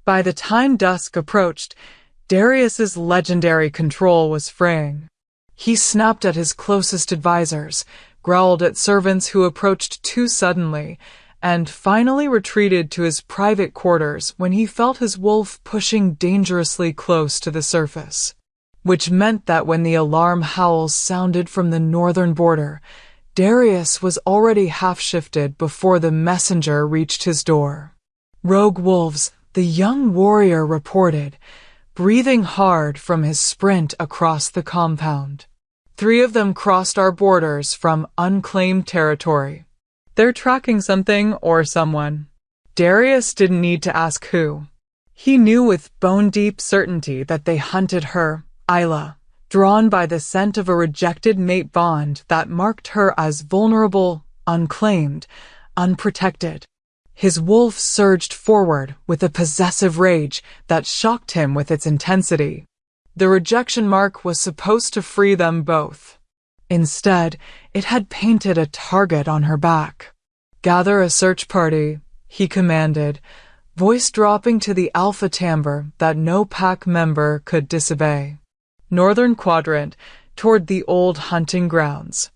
By the time dusk approached, Darius's legendary control was fraying. He snapped at his closest advisors, growled at servants who approached too suddenly, and finally retreated to his private quarters when he felt his wolf pushing dangerously close to the surface. Which meant that when the alarm howls sounded from the northern border, Darius was already half-shifted before the messenger reached his door. "Rogue wolves," the young warrior reported, breathing hard from his sprint across the compound. "3 of them crossed our borders from unclaimed territory. They're tracking something or someone." Darius didn't need to ask who. He knew with bone-deep certainty that they hunted her, Isla, drawn by the scent of a rejected mate bond that marked her as vulnerable, unclaimed, unprotected. His wolf surged forward with a possessive rage that shocked him with its intensity. The rejection mark was supposed to free them both. Instead, it had painted a target on her back. "Gather a search party," he commanded, voice dropping to the alpha timbre that no pack member could disobey. "Northern quadrant, toward the old hunting grounds.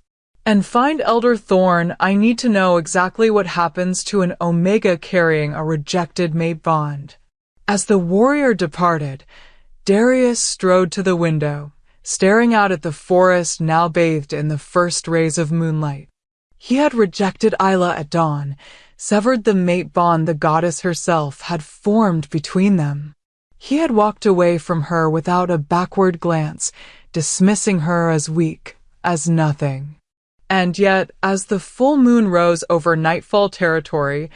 And find Elder Thorn. I need to know exactly what happens to an Omega carrying a rejected mate bond." As the warrior departed, Darius strode to the window, staring out at the forest now bathed in the first rays of moonlight. He had rejected Isla at dawn, severed the mate bond the goddess herself had formed between them. He had walked away from her without a backward glance, dismissing her as weak, as nothing. And yet, as the full moon rose over Nightfall territory,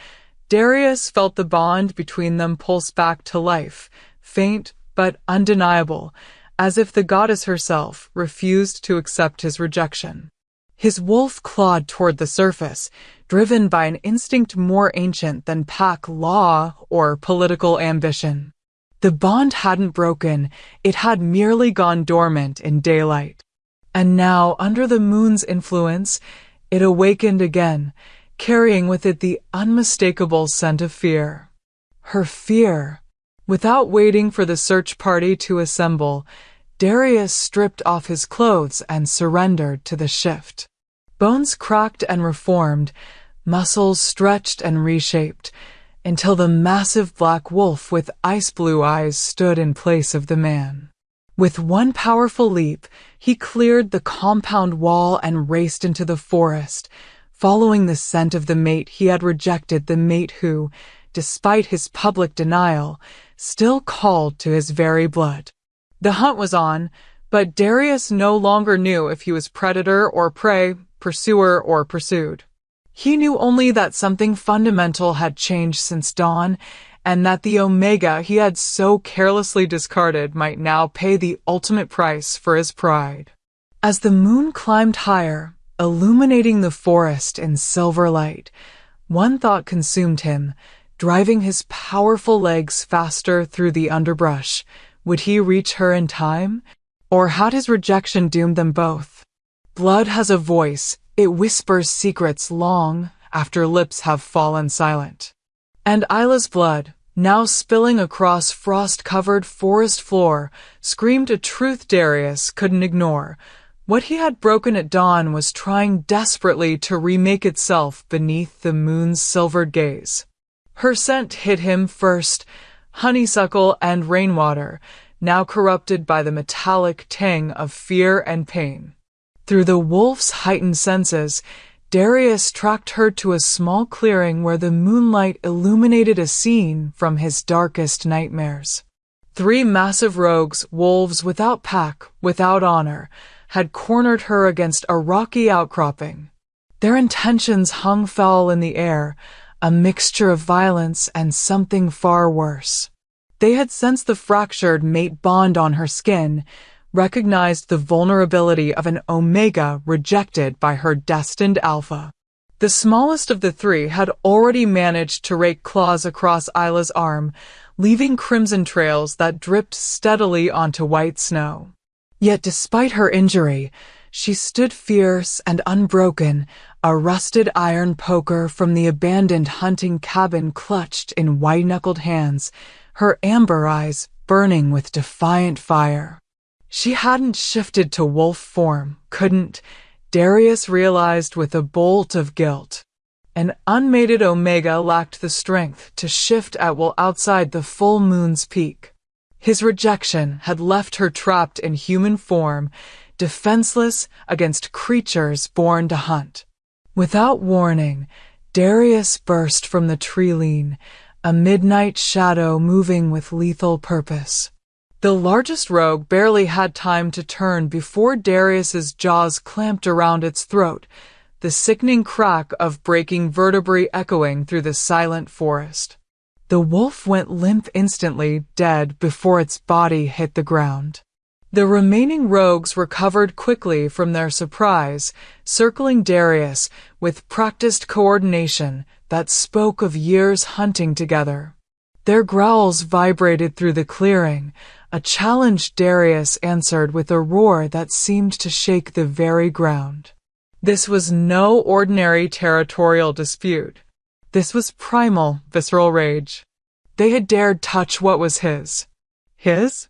Darius felt the bond between them pulse back to life, faint but undeniable, as if the goddess herself refused to accept his rejection. His wolf clawed toward the surface, driven by an instinct more ancient than pack law or political ambition. The bond hadn't broken, it had merely gone dormant in daylight. And now, under the moon's influence, it awakened again, carrying with it the unmistakable scent of fear. Her fear. Without waiting for the search party to assemble, Darius stripped off his clothes and surrendered to the shift. Bones cracked and reformed, muscles stretched and reshaped, until the massive black wolf with ice-blue eyes stood in place of the man. With one powerful leap, he cleared the compound wall and raced into the forest, following the scent of the mate he had rejected, the mate who, despite his public denial, still called to his very blood. The hunt was on, but Darius no longer knew if he was predator or prey, pursuer or pursued. He knew only that something fundamental had changed since dawn, and that the Omega he had so carelessly discarded might now pay the ultimate price for his pride. As the moon climbed higher, illuminating the forest in silver light, one thought consumed him, driving his powerful legs faster through the underbrush. Would he reach her in time? Or had his rejection doomed them both? Blood has a voice. It whispers secrets long after lips have fallen silent. And Isla's blood, now spilling across frost-covered forest floor, screamed a truth Darius couldn't ignore. What he had broken at dawn was trying desperately to remake itself beneath the moon's silvered gaze. Her scent hit him first, honeysuckle and rainwater, now corrupted by the metallic tang of fear and pain. Through the wolf's heightened senses, Darius tracked her to a small clearing where the moonlight illuminated a scene from his darkest nightmares. 3 massive rogues, wolves without pack, without honor, had cornered her against a rocky outcropping. Their intentions hung foul in the air, a mixture of violence and something far worse. They had sensed the fractured mate bond on her skin, recognized the vulnerability of an Omega rejected by her destined alpha. The smallest of the 3 had already managed to rake claws across Isla's arm, leaving crimson trails that dripped steadily onto white snow. Yet despite her injury, she stood fierce and unbroken, a rusted iron poker from the abandoned hunting cabin clutched in white-knuckled hands, her amber eyes burning with defiant fire. She hadn't shifted to wolf form, couldn't, Darius realized with a bolt of guilt. An unmated Omega lacked the strength to shift at will outside the full moon's peak. His rejection had left her trapped in human form, defenseless against creatures born to hunt. Without warning, Darius burst from the tree-line, a midnight shadow moving with lethal purpose. The largest rogue barely had time to turn before Darius's jaws clamped around its throat, the sickening crack of breaking vertebrae echoing through the silent forest. The wolf went limp instantly, dead before its body hit the ground. The remaining rogues recovered quickly from their surprise, circling Darius with practiced coordination that spoke of years hunting together. Their growls vibrated through the clearing, a challenge Darius answered with a roar that seemed to shake the very ground. This was no ordinary territorial dispute. This was primal, visceral rage. They had dared touch what was his. His?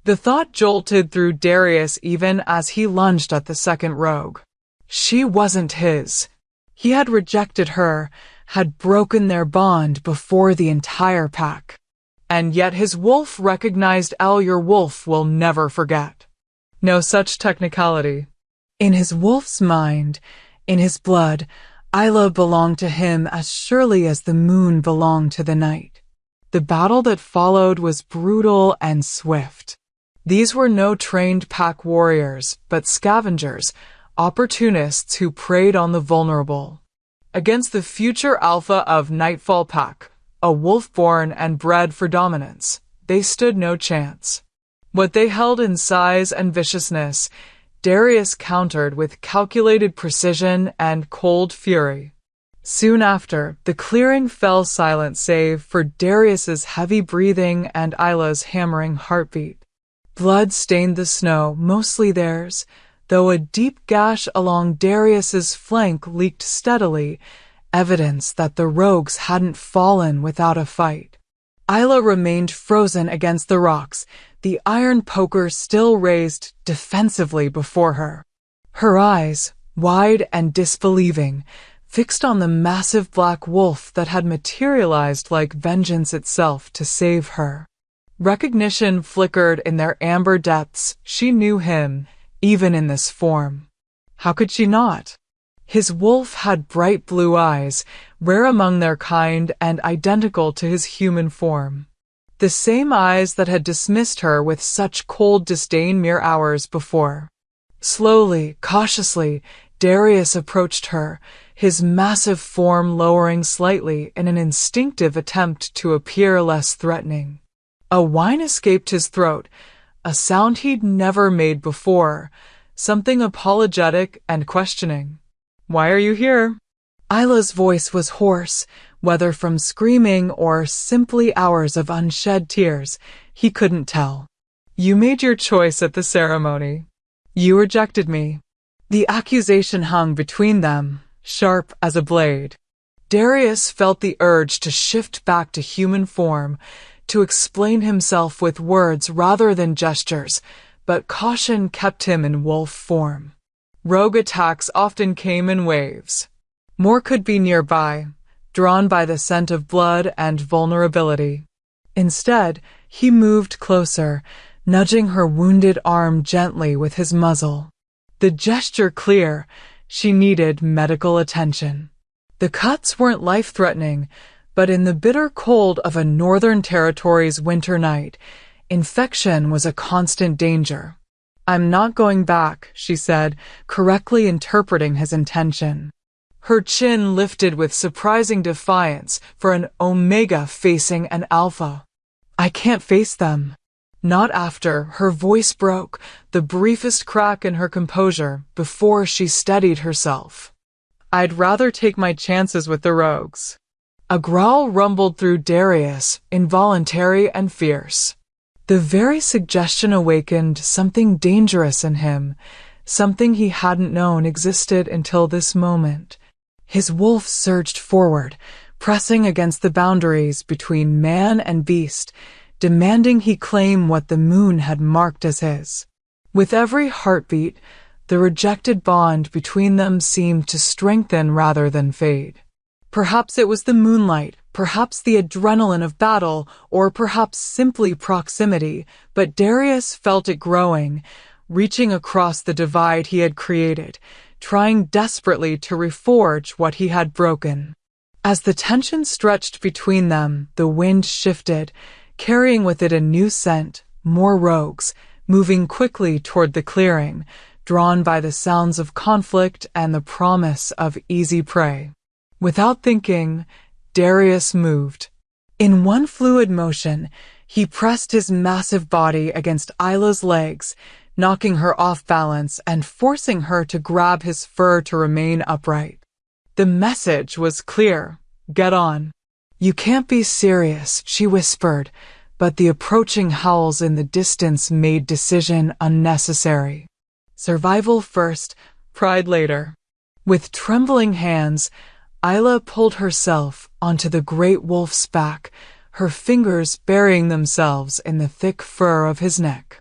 The thought jolted through Darius even as he lunged at the second rogue. She wasn't his. He had rejected her, had broken their bond before the entire pack. And yet his wolf recognized your wolf will never forget. No such technicality. In his wolf's mind, in his blood, Isla belonged to him as surely as the moon belonged to the night. The battle that followed was brutal and swift. These were no trained pack warriors, but scavengers, opportunists who preyed on the vulnerable. Against the future alpha of Nightfall Pack, a wolf born and bred for dominance, they stood no chance. What they held in size and viciousness, Darius countered with calculated precision and cold fury. Soon after, the clearing fell silent save for Darius's heavy breathing and Isla's hammering heartbeat. Blood stained the snow, mostly theirs, though a deep gash along Darius's flank leaked steadily, evidence that the rogues hadn't fallen without a fight. Isla remained frozen against the rocks, the iron poker still raised defensively before her. Her eyes, wide and disbelieving, fixed on the massive black wolf that had materialized like vengeance itself to save her. Recognition flickered in their amber depths. She knew him, even in this form. How could she not? His wolf had bright blue eyes, rare among their kind and identical to his human form. The same eyes that had dismissed her with such cold disdain mere hours before. Slowly, cautiously, Darius approached her, his massive form lowering slightly in an instinctive attempt to appear less threatening. A whine escaped his throat, a sound he'd never made before, something apologetic and questioning. "Why are you here?" Isla's voice was hoarse, whether from screaming or simply hours of unshed tears, he couldn't tell. "You made your choice at the ceremony. You rejected me." The accusation hung between them, sharp as a blade. Darius felt the urge to shift back to human form, to explain himself with words rather than gestures, but caution kept him in wolf form. Rogue attacks often came in waves. More could be nearby, drawn by the scent of blood and vulnerability. Instead, he moved closer, nudging her wounded arm gently with his muzzle. The gesture clear, she needed medical attention. The cuts weren't life-threatening, but in the bitter cold of a Northern Territory's winter night, infection was a constant danger. "I'm not going back," she said, correctly interpreting his intention. Her chin lifted with surprising defiance for an Omega facing an Alpha. "I can't face them." Not after. Her voice broke, the briefest crack in her composure, before she steadied herself. "I'd rather take my chances with the rogues." A growl rumbled through Darius, involuntary and fierce. The very suggestion awakened something dangerous in him, something he hadn't known existed until this moment. His wolf surged forward, pressing against the boundaries between man and beast, demanding he claim what the moon had marked as his. With every heartbeat, the rejected bond between them seemed to strengthen rather than fade. Perhaps it was the moonlight, perhaps the adrenaline of battle, or perhaps simply proximity, but Darius felt it growing, reaching across the divide he had created, trying desperately to reforge what he had broken. As the tension stretched between them, the wind shifted, carrying with it a new scent, more rogues, moving quickly toward the clearing, drawn by the sounds of conflict and the promise of easy prey. Without thinking, Darius moved. In one fluid motion, he pressed his massive body against Isla's legs, knocking her off balance and forcing her to grab his fur to remain upright. The message was clear. Get on. You can't be serious, she whispered, but the approaching howls in the distance made decision unnecessary. Survival first, pride later. With trembling hands, Isla pulled herself onto the great wolf's back, her fingers burying themselves in the thick fur of his neck.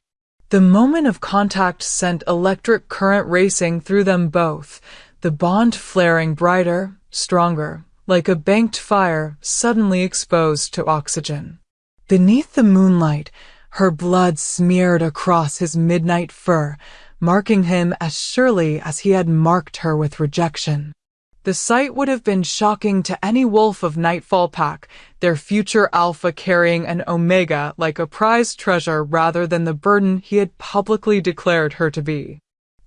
The moment of contact sent electric current racing through them both, the bond flaring brighter, stronger, like a banked fire suddenly exposed to oxygen. Beneath the moonlight, her blood smeared across his midnight fur, marking him as surely as he had marked her with rejection. The sight would have been shocking to any wolf of Nightfall Pack, their future alpha carrying an omega like a prized treasure rather than the burden he had publicly declared her to be.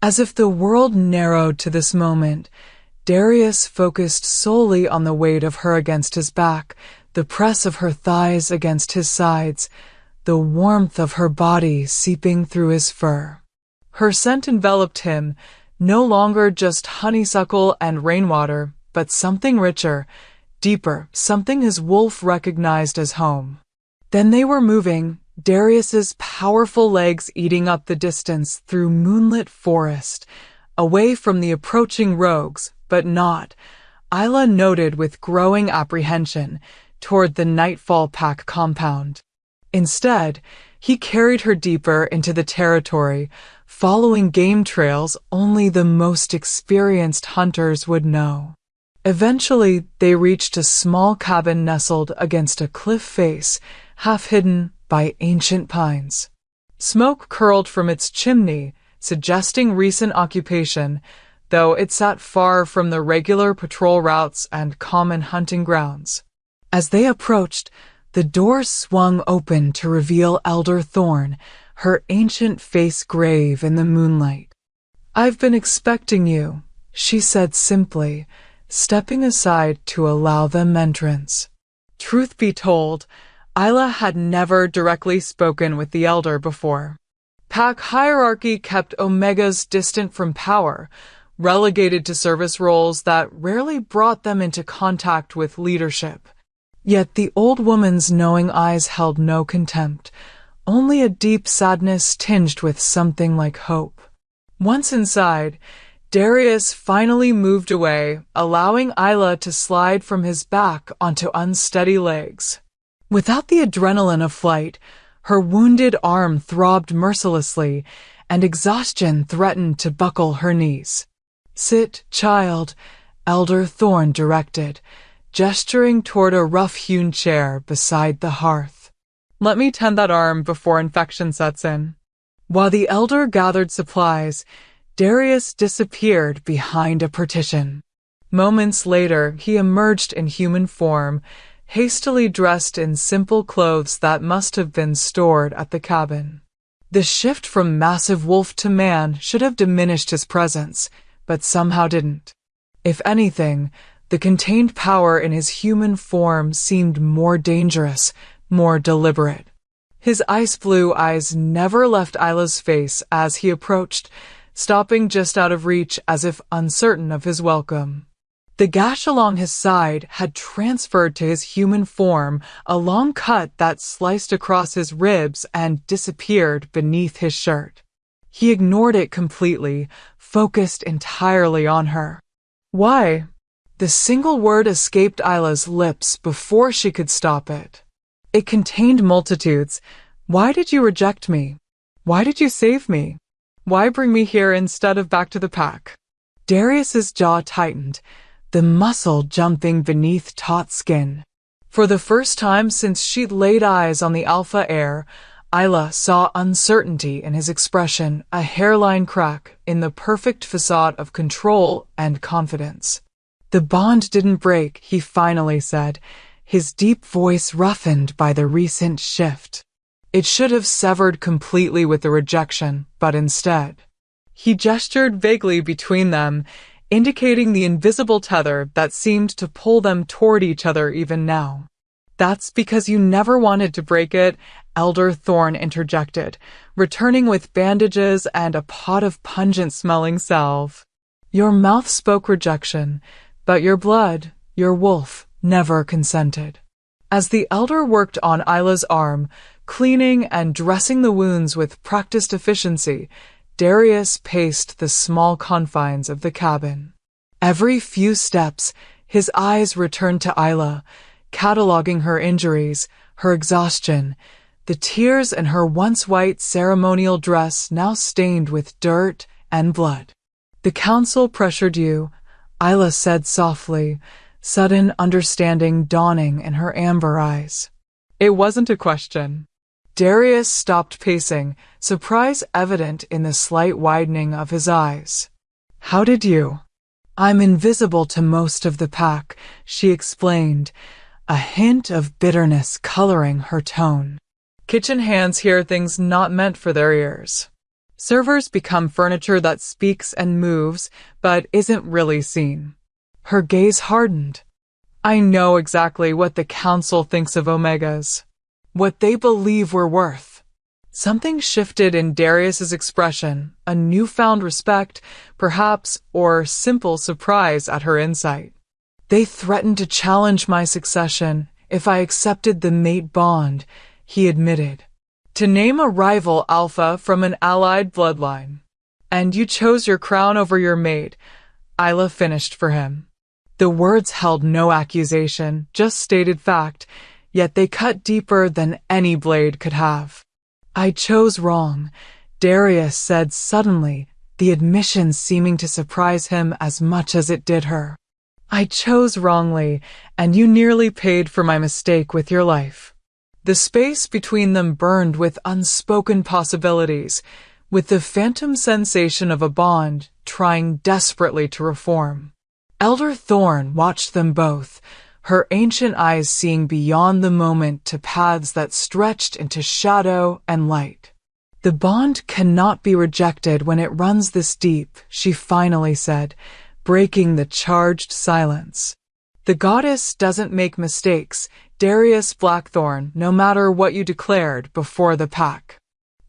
As if the world narrowed to this moment, Darius focused solely on the weight of her against his back, the press of her thighs against his sides, the warmth of her body seeping through his fur. Her scent enveloped him, no longer just honeysuckle and rainwater, but something richer, deeper, something his wolf recognized as home. Then they were moving, Darius's powerful legs eating up the distance through moonlit forest, away from the approaching rogues, but not, Isla noted with growing apprehension, toward the Nightfall Pack compound. Instead, he carried her deeper into the territory, following game trails only the most experienced hunters would know. Eventually, they reached a small cabin nestled against a cliff face, half hidden by ancient pines. Smoke curled from its chimney, suggesting recent occupation, though it sat far from the regular patrol routes and common hunting grounds. As they approached, the door swung open to reveal Elder Thorn, her ancient face grave in the moonlight. "I've been expecting you," she said simply, stepping aside to allow them entrance. Truth be told, Isla had never directly spoken with the Elder before. Pack hierarchy kept Omegas distant from power, relegated to service roles that rarely brought them into contact with leadership. Yet the old woman's knowing eyes held no contempt, only a deep sadness tinged with something like hope. Once inside, Darius finally moved away, allowing Isla to slide from his back onto unsteady legs. Without the adrenaline of flight, her wounded arm throbbed mercilessly, and exhaustion threatened to buckle her knees. "Sit, child," Elder Thorn directed, gesturing toward a rough-hewn chair beside the hearth. "Let me tend that arm before infection sets in." While the Elder gathered supplies, Darius disappeared behind a partition. Moments later, he emerged in human form, hastily dressed in simple clothes that must have been stored at the cabin. The shift from massive wolf to man should have diminished his presence, but somehow didn't. If anything, the contained power in his human form seemed more dangerous, more deliberate. His ice blue eyes never left Isla's face as he approached, stopping just out of reach as if uncertain of his welcome. The gash along his side had transferred to his human form, a long cut that sliced across his ribs and disappeared beneath his shirt. He ignored it completely, focused entirely on her. "Why?" The single word escaped Isla's lips before she could stop it. It contained multitudes. Why did you reject me? Why did you save me? Why bring me here instead of back to the pack? Darius's jaw tightened, the muscle jumping beneath taut skin. For the first time since she'd laid eyes on the alpha heir, Isla saw uncertainty in his expression, a hairline crack in the perfect facade of control and confidence. The bond didn't break, he finally said, his deep voice roughened by the recent shift. It should have severed completely with the rejection, but instead. He gestured vaguely between them, indicating the invisible tether that seemed to pull them toward each other even now. That's because you never wanted to break it, Elder Thorn interjected, returning with bandages and a pot of pungent-smelling salve. Your mouth spoke rejection, but your blood, your wolf, never consented. As the elder worked on Isla's arm, cleaning and dressing the wounds with practiced efficiency, Darius paced the small confines of the cabin. Every few steps, his eyes returned to Isla, cataloging her injuries, her exhaustion, the tears in her once white ceremonial dress now stained with dirt and blood. The council pressured you, Isla said softly, sudden understanding dawning in her amber eyes. It wasn't a question. Darius stopped pacing, surprise evident in the slight widening of his eyes. How did you? I'm invisible to most of the pack, she explained, a hint of bitterness coloring her tone. Kitchen hands hear things not meant for their ears. Servers become furniture that speaks and moves, but isn't really seen. Her gaze hardened. I know exactly what the council thinks of Omegas. What they believe we're worth. Something shifted in Darius's expression, a newfound respect, perhaps, or simple surprise at her insight. They threatened to challenge my succession if I accepted the mate bond, he admitted. To name a rival alpha from an allied bloodline. And you chose your crown over your mate, Isla finished for him. The words held no accusation, just stated fact, yet they cut deeper than any blade could have. I chose wrong, Darius said suddenly, the admission seeming to surprise him as much as it did her. I chose wrongly, and you nearly paid for my mistake with your life. The space between them burned with unspoken possibilities, with the phantom sensation of a bond trying desperately to reform. Elder Thorn watched them both, her ancient eyes seeing beyond the moment to paths that stretched into shadow and light. The bond cannot be rejected when it runs this deep, she finally said, breaking the charged silence. The goddess doesn't make mistakes, Darius Blackthorn, no matter what you declared before the pack.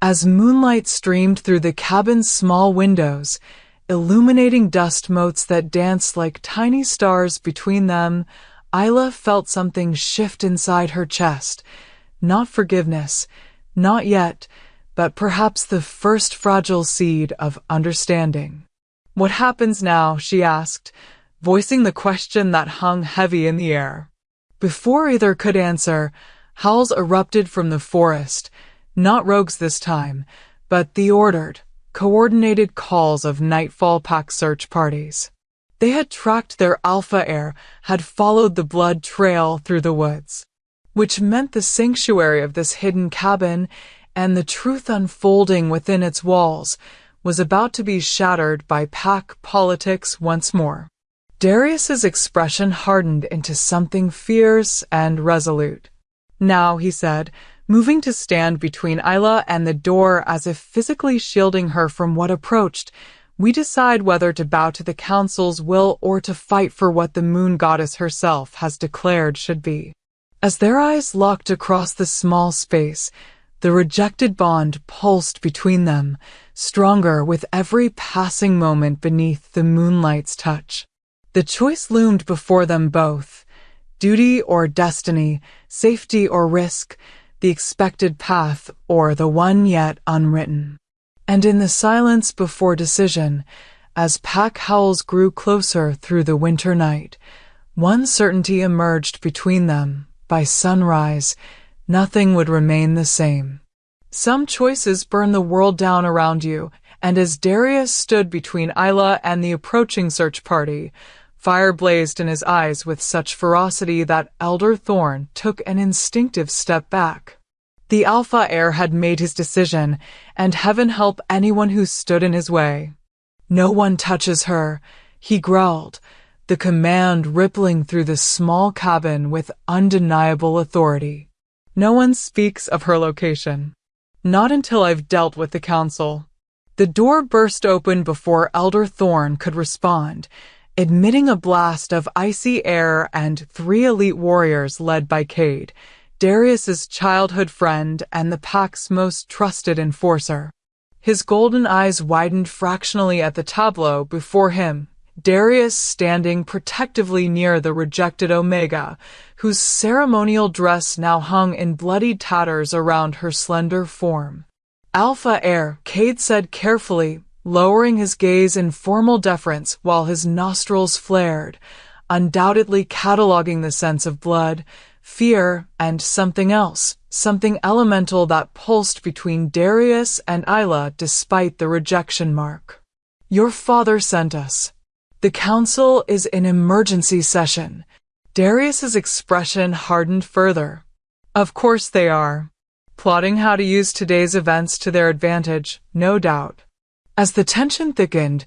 As moonlight streamed through the cabin's small windows, illuminating dust motes that danced like tiny stars between them, Isla felt something shift inside her chest. Not forgiveness, not yet, but perhaps the first fragile seed of understanding. What happens now? She asked, voicing the question that hung heavy in the air. Before either could answer, howls erupted from the forest, not rogues this time, but the ordered, coordinated calls of nightfall pack search parties. They had tracked their alpha heir, had followed the blood trail through the woods, which meant the sanctuary of this hidden cabin and the truth unfolding within its walls was about to be shattered by pack politics once more. Darius's expression hardened into something fierce and resolute. Now, he said, moving to stand between Isla and the door as if physically shielding her from what approached, we decide whether to bow to the council's will or to fight for what the moon goddess herself has declared should be. As their eyes locked across the small space, the rejected bond pulsed between them, stronger with every passing moment beneath the moonlight's touch. The choice loomed before them both, duty or destiny, safety or risk, the expected path or the one yet unwritten. And in the silence before decision, as pack howls grew closer through the winter night, one certainty emerged between them. By sunrise, nothing would remain the same. Some choices burn the world down around you, and as Darius stood between Isla and the approaching search party, fire blazed in his eyes with such ferocity that Elder Thorn took an instinctive step back. The Alpha Heir had made his decision, and heaven help anyone who stood in his way. "No one touches her," he growled, the command rippling through the small cabin with undeniable authority. "No one speaks of her location. Not until I've dealt with the council." The door burst open before Elder Thorn could respond, admitting a blast of icy air and 3 elite warriors led by Cade, Darius's childhood friend and the pack's most trusted enforcer. His golden eyes widened fractionally at the tableau before him, Darius standing protectively near the rejected Omega, whose ceremonial dress now hung in bloody tatters around her slender form. "Alpha Heir," Cade said carefully, lowering his gaze in formal deference while his nostrils flared, undoubtedly cataloging the sense of blood, fear, and something else, something elemental that pulsed between Darius and Isla despite the rejection mark. "Your father sent us. The council is in emergency session." Darius's expression hardened further. "Of course they are. Plotting how to use today's events to their advantage, no doubt." As the tension thickened,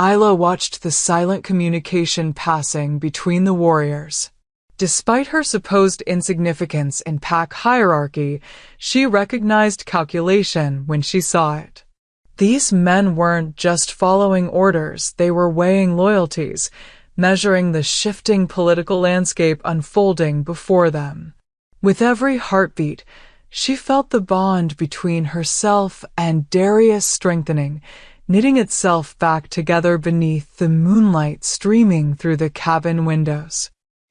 Isla watched the silent communication passing between the warriors. Despite her supposed insignificance in pack hierarchy, she recognized calculation when she saw it. These men weren't just following orders, they were weighing loyalties, measuring the shifting political landscape unfolding before them. With every heartbeat, she felt the bond between herself and Darius strengthening, knitting itself back together beneath the moonlight streaming through the cabin windows.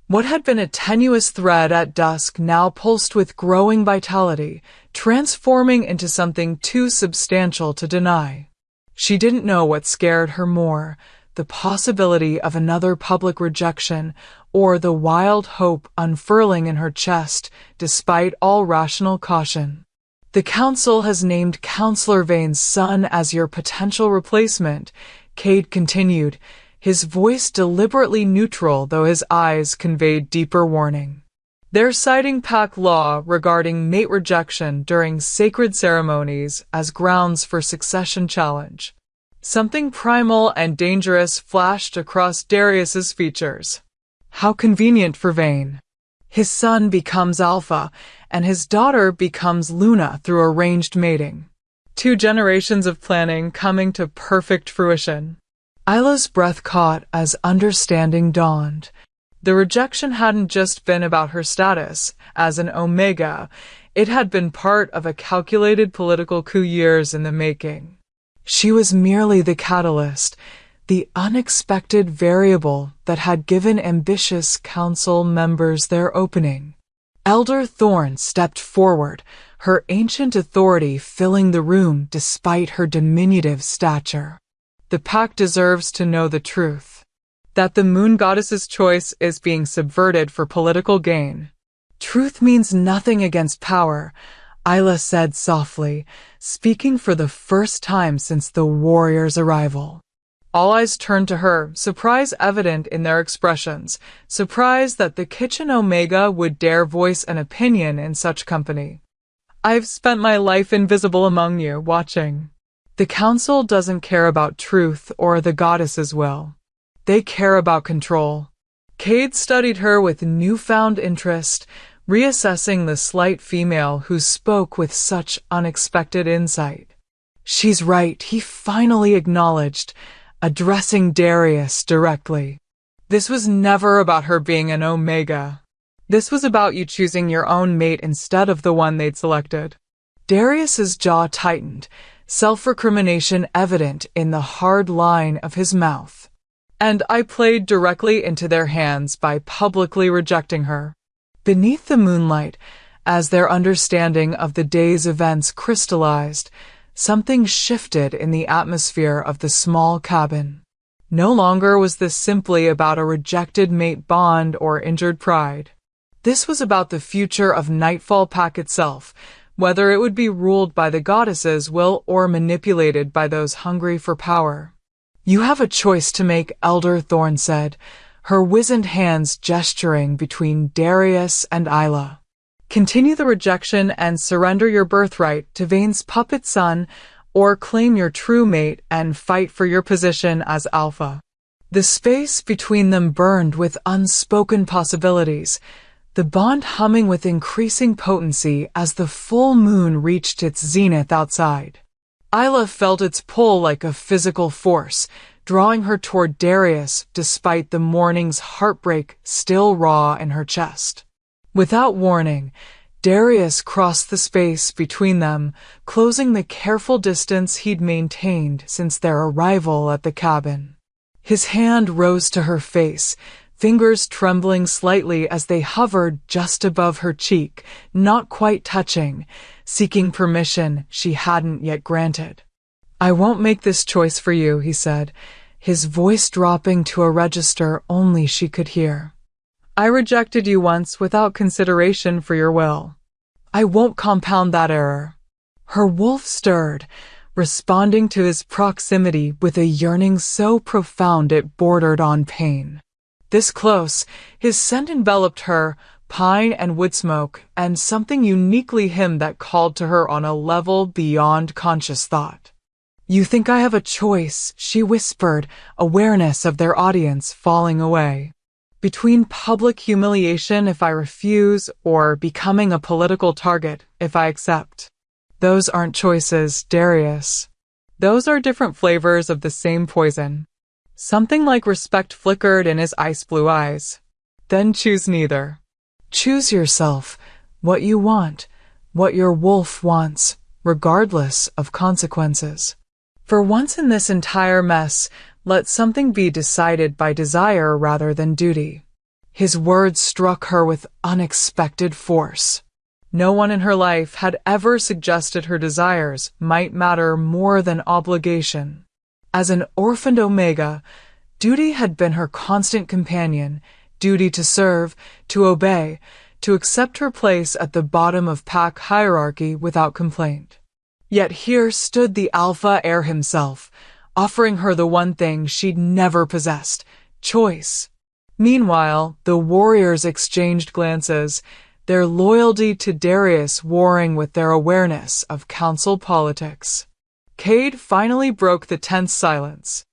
What had been a tenuous thread at dusk now pulsed with growing vitality, transforming into something too substantial to deny. She didn't know what scared her more, the possibility of another public rejection, or the wild hope unfurling in her chest despite all rational caution. "The council has named Counselor Vane's son as your potential replacement," Cade continued, his voice deliberately neutral though his eyes conveyed deeper warning. "They're citing pack law regarding mate rejection during sacred ceremonies as grounds for succession challenge." Something primal and dangerous flashed across Darius's features. How convenient for Vane. His son becomes Alpha, and his daughter becomes Luna through arranged mating. 2 generations of planning coming to perfect fruition. Isla's breath caught as understanding dawned. The rejection hadn't just been about her status as an Omega, it had been part of a calculated political coup years in the making. She was merely the catalyst, the unexpected variable that had given ambitious council members their opening. Elder Thorn stepped forward, her ancient authority filling the room despite her diminutive stature. "The pack deserves to know the truth. That the moon goddess's choice is being subverted for political gain. Truth means nothing against power," Isla said softly, speaking for the first time since the warrior's arrival. All eyes turned to her, surprise evident in their expressions, surprise that the kitchen Omega would dare voice an opinion in such company. "I've spent my life invisible among you, watching. The council doesn't care about truth or the goddess's will. They care about control." Cade studied her with newfound interest, reassessing the slight female who spoke with such unexpected insight. "She's right," he finally acknowledged, addressing Darius directly. "This was never about her being an Omega. This was about you choosing your own mate instead of the one they'd selected." Darius's jaw tightened, self-recrimination evident in the hard line of his mouth. "And I played directly into their hands by publicly rejecting her." Beneath the moonlight, as their understanding of the day's events crystallized, something shifted in the atmosphere of the small cabin. No longer was this simply about a rejected mate bond or injured pride. This was about the future of Nightfall Pack itself, whether it would be ruled by the goddess's will or manipulated by those hungry for power. "You have a choice to make," Elder Thorn said, her wizened hands gesturing between Darius and Isla. "Continue the rejection and surrender your birthright to Vane's puppet son, or claim your true mate and fight for your position as Alpha." The space between them burned with unspoken possibilities, the bond humming with increasing potency as the full moon reached its zenith outside. Isla felt its pull like a physical force, drawing her toward Darius despite the morning's heartbreak still raw in her chest. Without warning, Darius crossed the space between them, closing the careful distance he'd maintained since their arrival at the cabin. His hand rose to her face, fingers trembling slightly as they hovered just above her cheek, not quite touching, seeking permission she hadn't yet granted. "I won't make this choice for you," he said, his voice dropping to a register only she could hear. "I rejected you once without consideration for your will. I won't compound that error." Her wolf stirred, responding to his proximity with a yearning so profound it bordered on pain. This close, his scent enveloped her, pine and wood smoke, and something uniquely him that called to her on a level beyond conscious thought. "You think I have a choice," she whispered, awareness of their audience falling away. "Between public humiliation if I refuse, or becoming a political target if I accept." "Those aren't choices, Darius. Those are different flavors of the same poison." Something like respect flickered in his ice blue eyes. "Then choose neither. Choose yourself, what you want, what your wolf wants, regardless of consequences. For once in this entire mess, let something be decided by desire rather than duty." His words struck her with unexpected force. No one in her life had ever suggested her desires might matter more than obligation. As an orphaned Omega, duty had been her constant companion, duty to serve, to obey, to accept her place at the bottom of pack hierarchy without complaint. Yet here stood the Alpha Heir himself, offering her the one thing she'd never possessed, choice. Meanwhile, the warriors exchanged glances, their loyalty to Darius warring with their awareness of council politics. Cade finally broke the tense silence.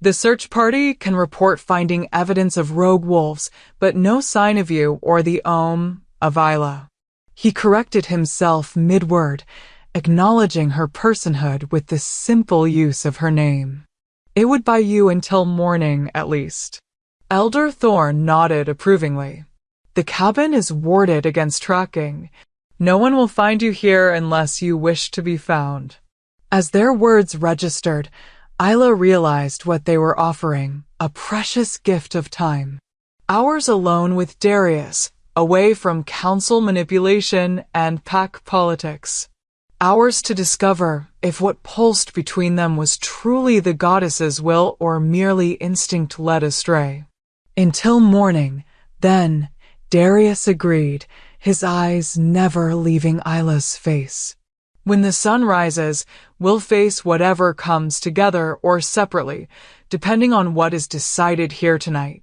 "The search party can report finding evidence of rogue wolves, but no sign of you or the of Isla." He corrected himself mid-word, acknowledging her personhood with the simple use of her name. "It would buy you until morning, at least." Elder Thorn nodded approvingly. "The cabin is warded against tracking. No one will find you here unless you wish to be found." As their words registered, Isla realized what they were offering, a precious gift of time. Hours alone with Darius, away from council manipulation and pack politics. Hours to discover if what pulsed between them was truly the goddess's will or merely instinct led astray. Until morning, then, Darius agreed, his eyes never leaving Isla's face. "When the sun rises, we'll face whatever comes together or separately, depending on what is decided here tonight."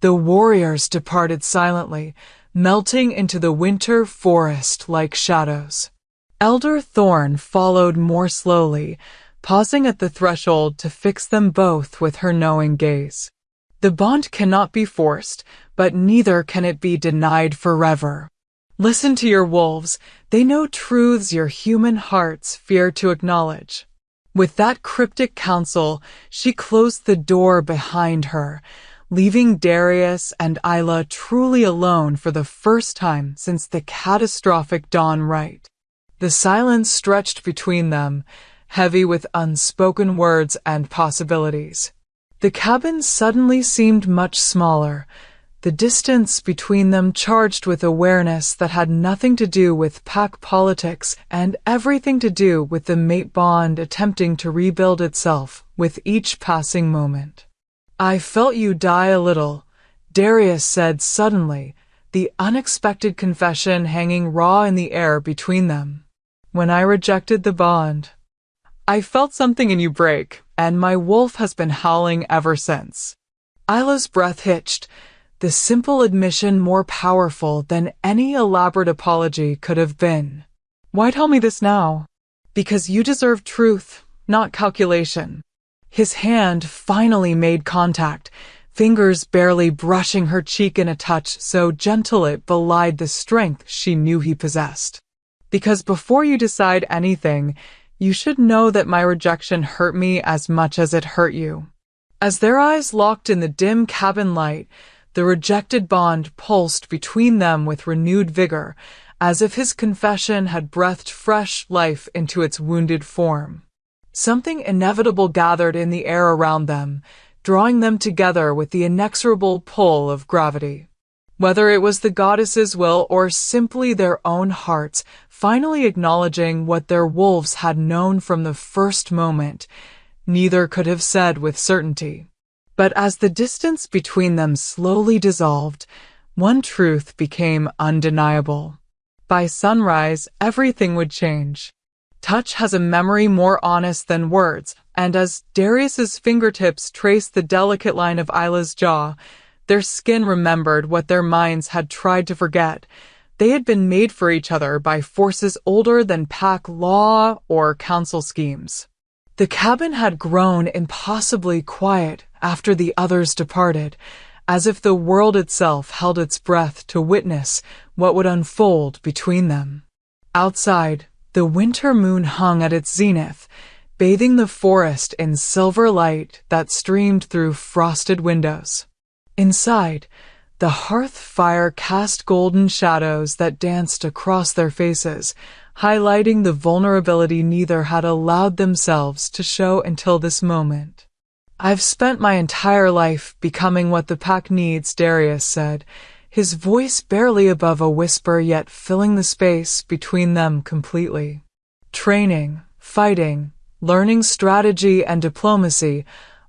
The warriors departed silently, melting into the winter forest like shadows. Elder Thorn followed more slowly, pausing at the threshold to fix them both with her knowing gaze. The bond cannot be forced, but neither can it be denied forever. Listen to your wolves. They know truths your human hearts fear to acknowledge. With that cryptic counsel, she closed the door behind her, leaving Darius and Isla truly alone for the first time since the catastrophic dawn rite. The silence stretched between them, heavy with unspoken words and possibilities. The cabin suddenly seemed much smaller, the distance between them charged with awareness that had nothing to do with pack politics and everything to do with the mate bond attempting to rebuild itself with each passing moment. "I felt you die a little," Darius said suddenly, the unexpected confession hanging raw in the air between them. When I rejected the bond, I felt something in you break, and my wolf has been howling ever since. Isla's breath hitched, the simple admission more powerful than any elaborate apology could have been. Why tell me this now? Because you deserve truth, not calculation. His hand finally made contact, fingers barely brushing her cheek in a touch so gentle it belied the strength she knew he possessed. Because before you decide anything, you should know that my rejection hurt me as much as it hurt you. As their eyes locked in the dim cabin light, the rejected bond pulsed between them with renewed vigor, as if his confession had breathed fresh life into its wounded form. Something inevitable gathered in the air around them, drawing them together with the inexorable pull of gravity. Whether it was the goddess's will or simply their own hearts finally acknowledging what their wolves had known from the first moment, neither could have said with certainty. But as the distance between them slowly dissolved, one truth became undeniable. By sunrise, everything would change. Touch has a memory more honest than words, and as Darius's fingertips traced the delicate line of Isla's jaw, their skin remembered what their minds had tried to forget. They had been made for each other by forces older than pack law or council schemes. The cabin had grown impossibly quiet after the others departed, as if the world itself held its breath to witness what would unfold between them. Outside, the winter moon hung at its zenith, bathing the forest in silver light that streamed through frosted windows. Inside, the hearth fire cast golden shadows that danced across their faces, highlighting the vulnerability neither had allowed themselves to show until this moment. I've spent my entire life becoming what the pack needs, Darius said, his voice barely above a whisper yet filling the space between them completely. Training, fighting, learning strategy and diplomacy,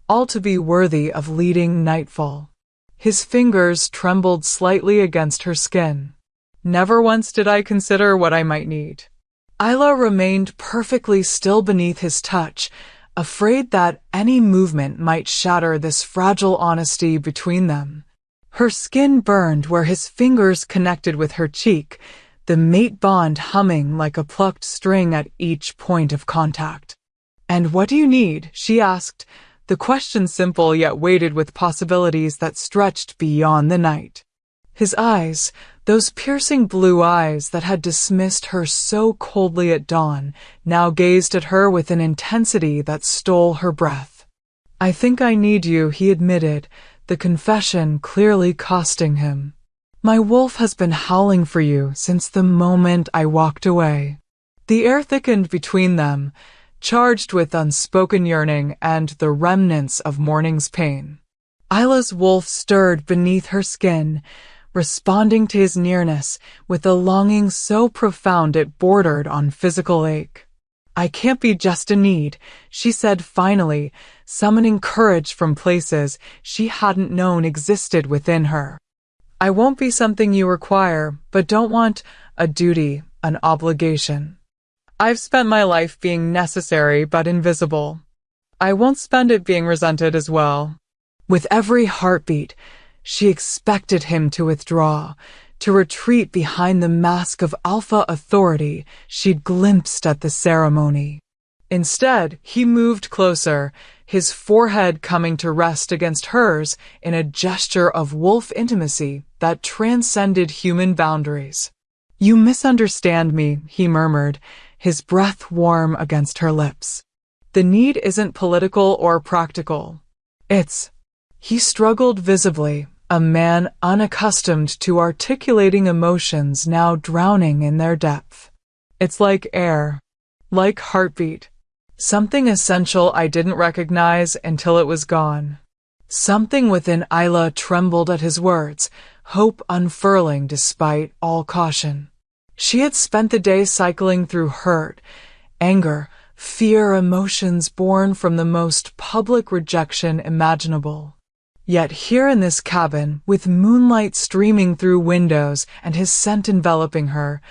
all to be worthy of leading Nightfall. His fingers trembled slightly against her skin. Never once did I consider what I might need. Isla remained perfectly still beneath his touch, afraid that any movement might shatter this fragile honesty between them. Her skin burned where his fingers connected with her cheek, the mate bond humming like a plucked string at each point of contact. "And what do you need?" she asked, the question simple yet weighted with possibilities that stretched beyond the night. His eyes, those piercing blue eyes that had dismissed her so coldly at dawn, now gazed at her with an intensity that stole her breath. "I think I need you," he admitted, the confession clearly costing him. "My wolf has been howling for you since the moment I walked away." The air thickened between them, charged with unspoken yearning and the remnants of morning's pain. Isla's wolf stirred beneath her skin, responding to his nearness with a longing so profound it bordered on physical ache. "I can't be just a need," she said finally, summoning courage from places she hadn't known existed within her. "I won't be something you require, but don't want a duty, an obligation. I've spent my life being necessary but invisible. I won't spend it being resented as well." With every heartbeat, she expected him to withdraw, to retreat behind the mask of alpha authority she'd glimpsed at the ceremony. Instead, he moved closer, his forehead coming to rest against hers in a gesture of wolf intimacy that transcended human boundaries. "You misunderstand me," he murmured, his breath warm against her lips. "The need isn't political or practical. It's—" He struggled visibly, a man unaccustomed to articulating emotions now drowning in their depth. "It's like air, like heartbeat. Something essential I didn't recognize until it was gone." Something within Isla trembled at his words, hope unfurling despite all caution. She had spent the day cycling through hurt, anger, fear, emotions born from the most public rejection imaginable. Yet here in this cabin, with moonlight streaming through windows and his scent enveloping her,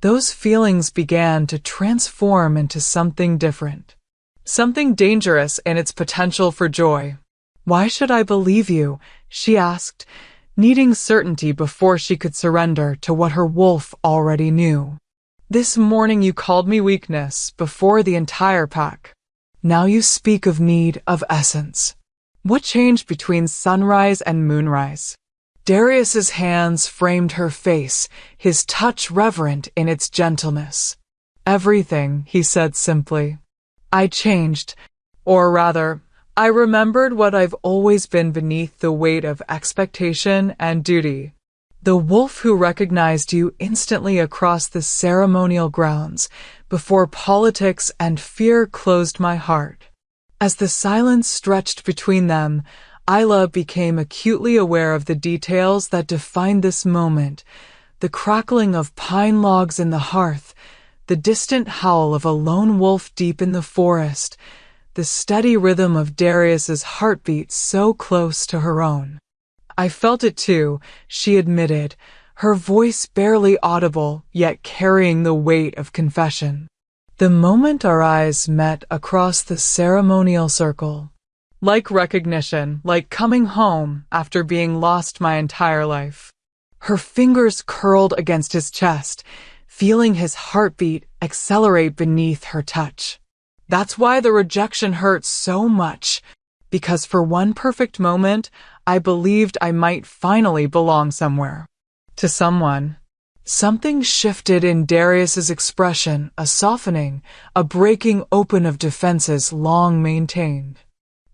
those feelings began to transform into something different. Something dangerous in its potential for joy. "Why should I believe you?" she asked, needing certainty before she could surrender to what her wolf already knew. "This morning you called me weakness before the entire pack. Now you speak of need of essence. What changed between sunrise and moonrise?" Darius's hands framed her face, his touch reverent in its gentleness. "Everything," he said simply. "I changed, or rather, I remembered what I've always been beneath the weight of expectation and duty. The wolf who recognized you instantly across the ceremonial grounds, before politics and fear closed my heart." As the silence stretched between them, Isla became acutely aware of the details that defined this moment: the crackling of pine logs in the hearth, the distant howl of a lone wolf deep in the forest, the steady rhythm of Darius's heartbeat so close to her own. "I felt it too," she admitted, her voice barely audible, yet carrying the weight of confession. The moment our eyes met across the ceremonial circle, like recognition, like coming home after being lost my entire life. Her fingers curled against his chest, feeling his heartbeat accelerate beneath her touch. "That's why the rejection hurt so much, because for one perfect moment, I believed I might finally belong somewhere. To someone." Something shifted in Darius's expression, a softening, a breaking open of defenses long maintained.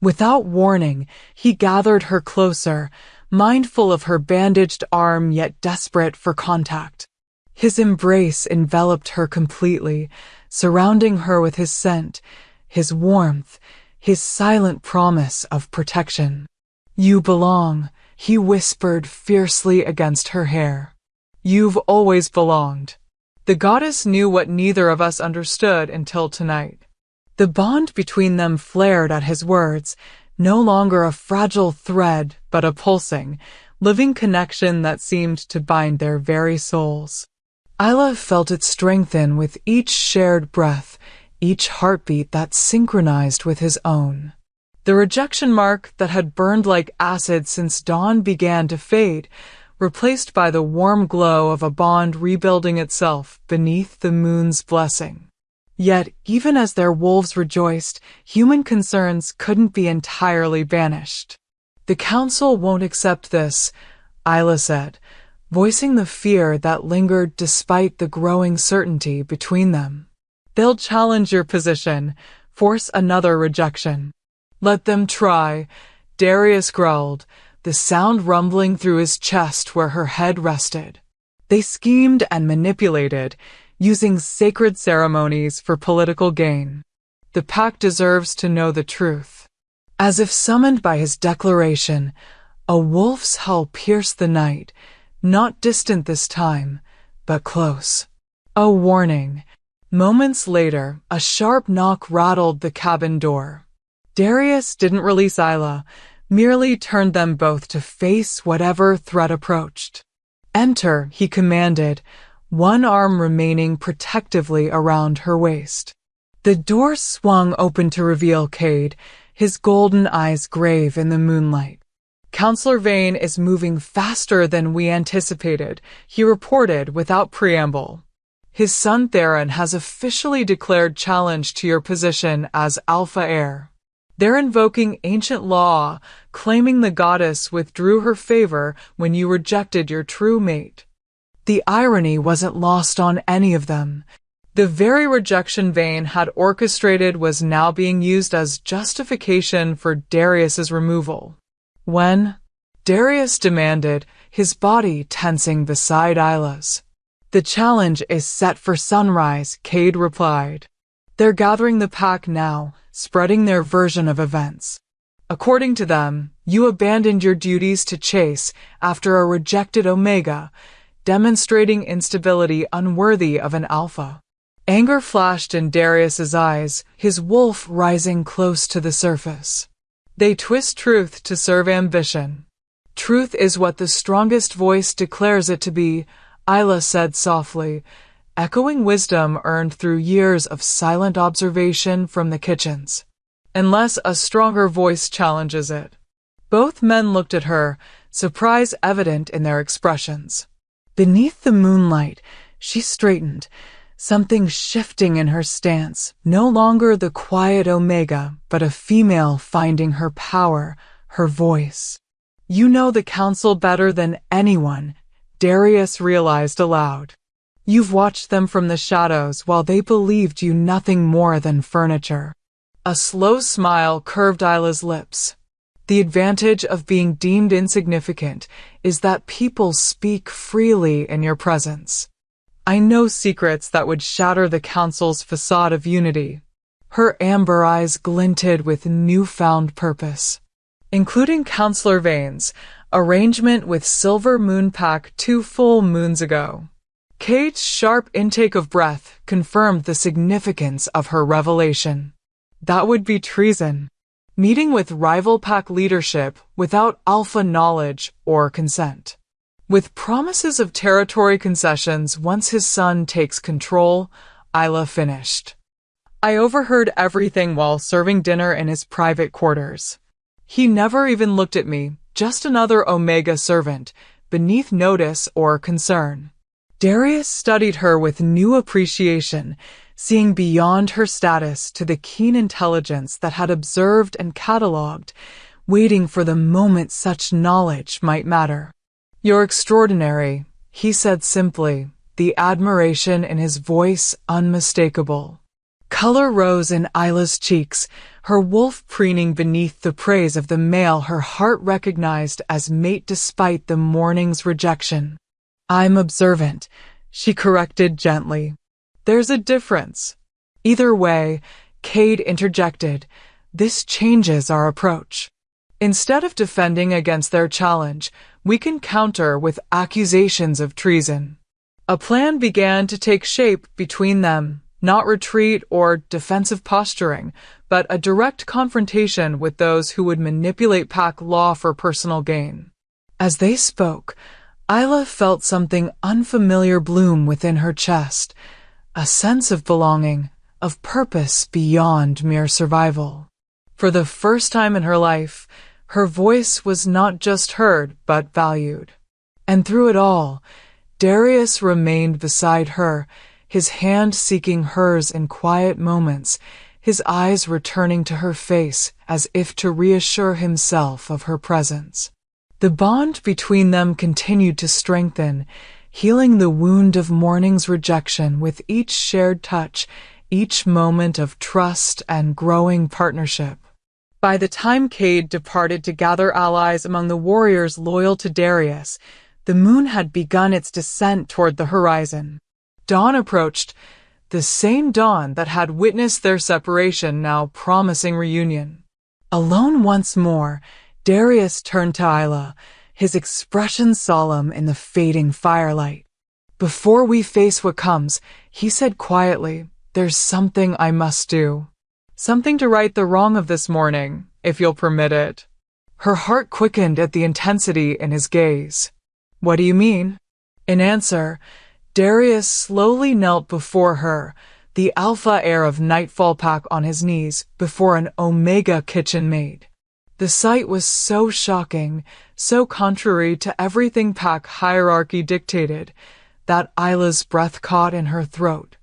Without warning, he gathered her closer, mindful of her bandaged arm yet desperate for contact. His embrace enveloped her completely, surrounding her with his scent, his warmth, his silent promise of protection. "You belong," he whispered fiercely against her hair. "You've always belonged." The goddess knew what neither of us understood until tonight. The bond between them flared at his words, no longer a fragile thread, but a pulsing, living connection that seemed to bind their very souls. Isla felt it strengthen with each shared breath, each heartbeat that synchronized with his own. The rejection mark that had burned like acid since dawn began to fade, replaced by the warm glow of a bond rebuilding itself beneath the moon's blessing. Yet, even as their wolves rejoiced, human concerns couldn't be entirely banished. "The council won't accept this," Isla said, voicing the fear that lingered despite the growing certainty between them. "They'll challenge your position, force another rejection." "Let them try," Darius growled, the sound rumbling through his chest where her head rested. "They schemed and manipulated, using sacred ceremonies for political gain. The pack deserves to know the truth." As if summoned by his declaration, a wolf's howl pierced the night, not distant this time, but close. A warning. Moments later, a sharp knock rattled the cabin door. Darius didn't release Isla, merely turned them both to face whatever threat approached. "Enter," he commanded, one arm remaining protectively around her waist. The door swung open to reveal Cade, his golden eyes grave in the moonlight. "Counselor Vane is moving faster than we anticipated," he reported without preamble. "His son Theron has officially declared challenge to your position as Alpha Heir. They're invoking ancient law, claiming the goddess withdrew her favor when you rejected your true mate." The irony wasn't lost on any of them. The very rejection Vane had orchestrated was now being used as justification for Darius's removal. "When?" Darius demanded, his body tensing beside Isla's. "The challenge is set for sunrise," Cade replied. "They're gathering the pack now, spreading their version of events. According to them, you abandoned your duties to Chase after a rejected Omega, demonstrating instability unworthy of an Alpha." Anger flashed in Darius's eyes, his wolf rising close to the surface. They twist truth to serve ambition. Truth is what the strongest voice declares it to be, Isla said softly, echoing wisdom earned through years of silent observation from the kitchens. Unless a stronger voice challenges it. Both men looked at her, surprise evident in their expressions. Beneath the moonlight, she straightened, something shifting in her stance, no longer the quiet Omega, but a female finding her power, her voice. You know the council better than anyone, Darius realized aloud. You've watched them from the shadows while they believed you nothing more than furniture. A slow smile curved Isla's lips. The advantage of being deemed insignificant is that people speak freely in your presence. I know secrets that would shatter the council's facade of unity. Her amber eyes glinted with newfound purpose. Including Counselor Vane's arrangement with Silver Moon Pack 2 full moons ago. Kate's sharp intake of breath confirmed the significance of her revelation. That would be treason. Meeting with rival pack leadership without alpha knowledge or consent. With promises of territory concessions once his son takes control, Isla finished. I overheard everything while serving dinner in his private quarters. He never even looked at me, just another Omega servant, beneath notice or concern. Darius studied her with new appreciation, seeing beyond her status to the keen intelligence that had observed and catalogued, waiting for the moment such knowledge might matter. You're extraordinary, he said simply, the admiration in his voice unmistakable. Color rose in Isla's cheeks, her wolf preening beneath the praise of the male her heart recognized as mate despite the morning's rejection. I'm observant, she corrected gently. There's a difference. Either way, Cade interjected, this changes our approach. Instead of defending against their challenge, we can counter with accusations of treason. A plan began to take shape between them, not retreat or defensive posturing, but a direct confrontation with those who would manipulate pack law for personal gain. As they spoke, Isla felt something unfamiliar bloom within her chest, a sense of belonging, of purpose beyond mere survival. For the first time in her life, her voice was not just heard but valued. And through it all, Darius remained beside her, his hand seeking hers in quiet moments, his eyes returning to her face as if to reassure himself of her presence. The bond between them continued to strengthen, healing the wound of morning's rejection with each shared touch, each moment of trust and growing partnership. By the time Cade departed to gather allies among the warriors loyal to Darius, the moon had begun its descent toward the horizon. Dawn approached, the same dawn that had witnessed their separation now promising reunion. Alone once more, Darius turned to Isla, his expression solemn in the fading firelight. Before we face what comes, he said quietly, there's something I must do. Something to right the wrong of this morning, if you'll permit it. Her heart quickened at the intensity in his gaze. What do you mean? In answer, Darius slowly knelt before her, the alpha heir of Nightfall Pack on his knees before an Omega kitchen maid. The sight was so shocking, so contrary to everything Pack hierarchy dictated, that Isla's breath caught in her throat.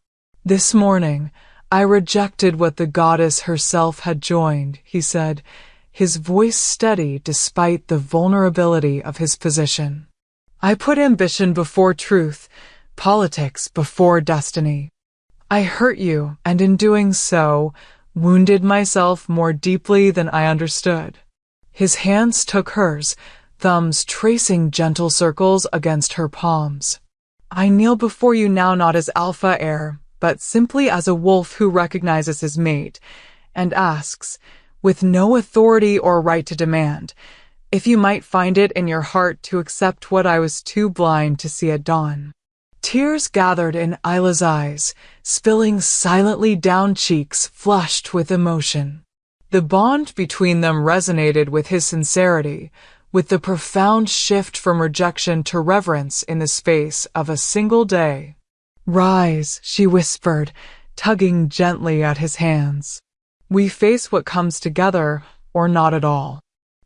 This morning, I rejected what the goddess herself had joined, he said, his voice steady despite the vulnerability of his position. I put ambition before truth, politics before destiny. I hurt you, and in doing so, wounded myself more deeply than I understood. His hands took hers, thumbs tracing gentle circles against her palms. I kneel before you now not as alpha heir, but simply as a wolf who recognizes his mate, and asks, with no authority or right to demand, if you might find it in your heart to accept what I was too blind to see at dawn. Tears gathered in Isla's eyes, spilling silently down cheeks flushed with emotion. The bond between them resonated with his sincerity, with the profound shift from rejection to reverence in the space of a single day. "Rise," she whispered, tugging gently at his hands. "We face what comes together, or not at all,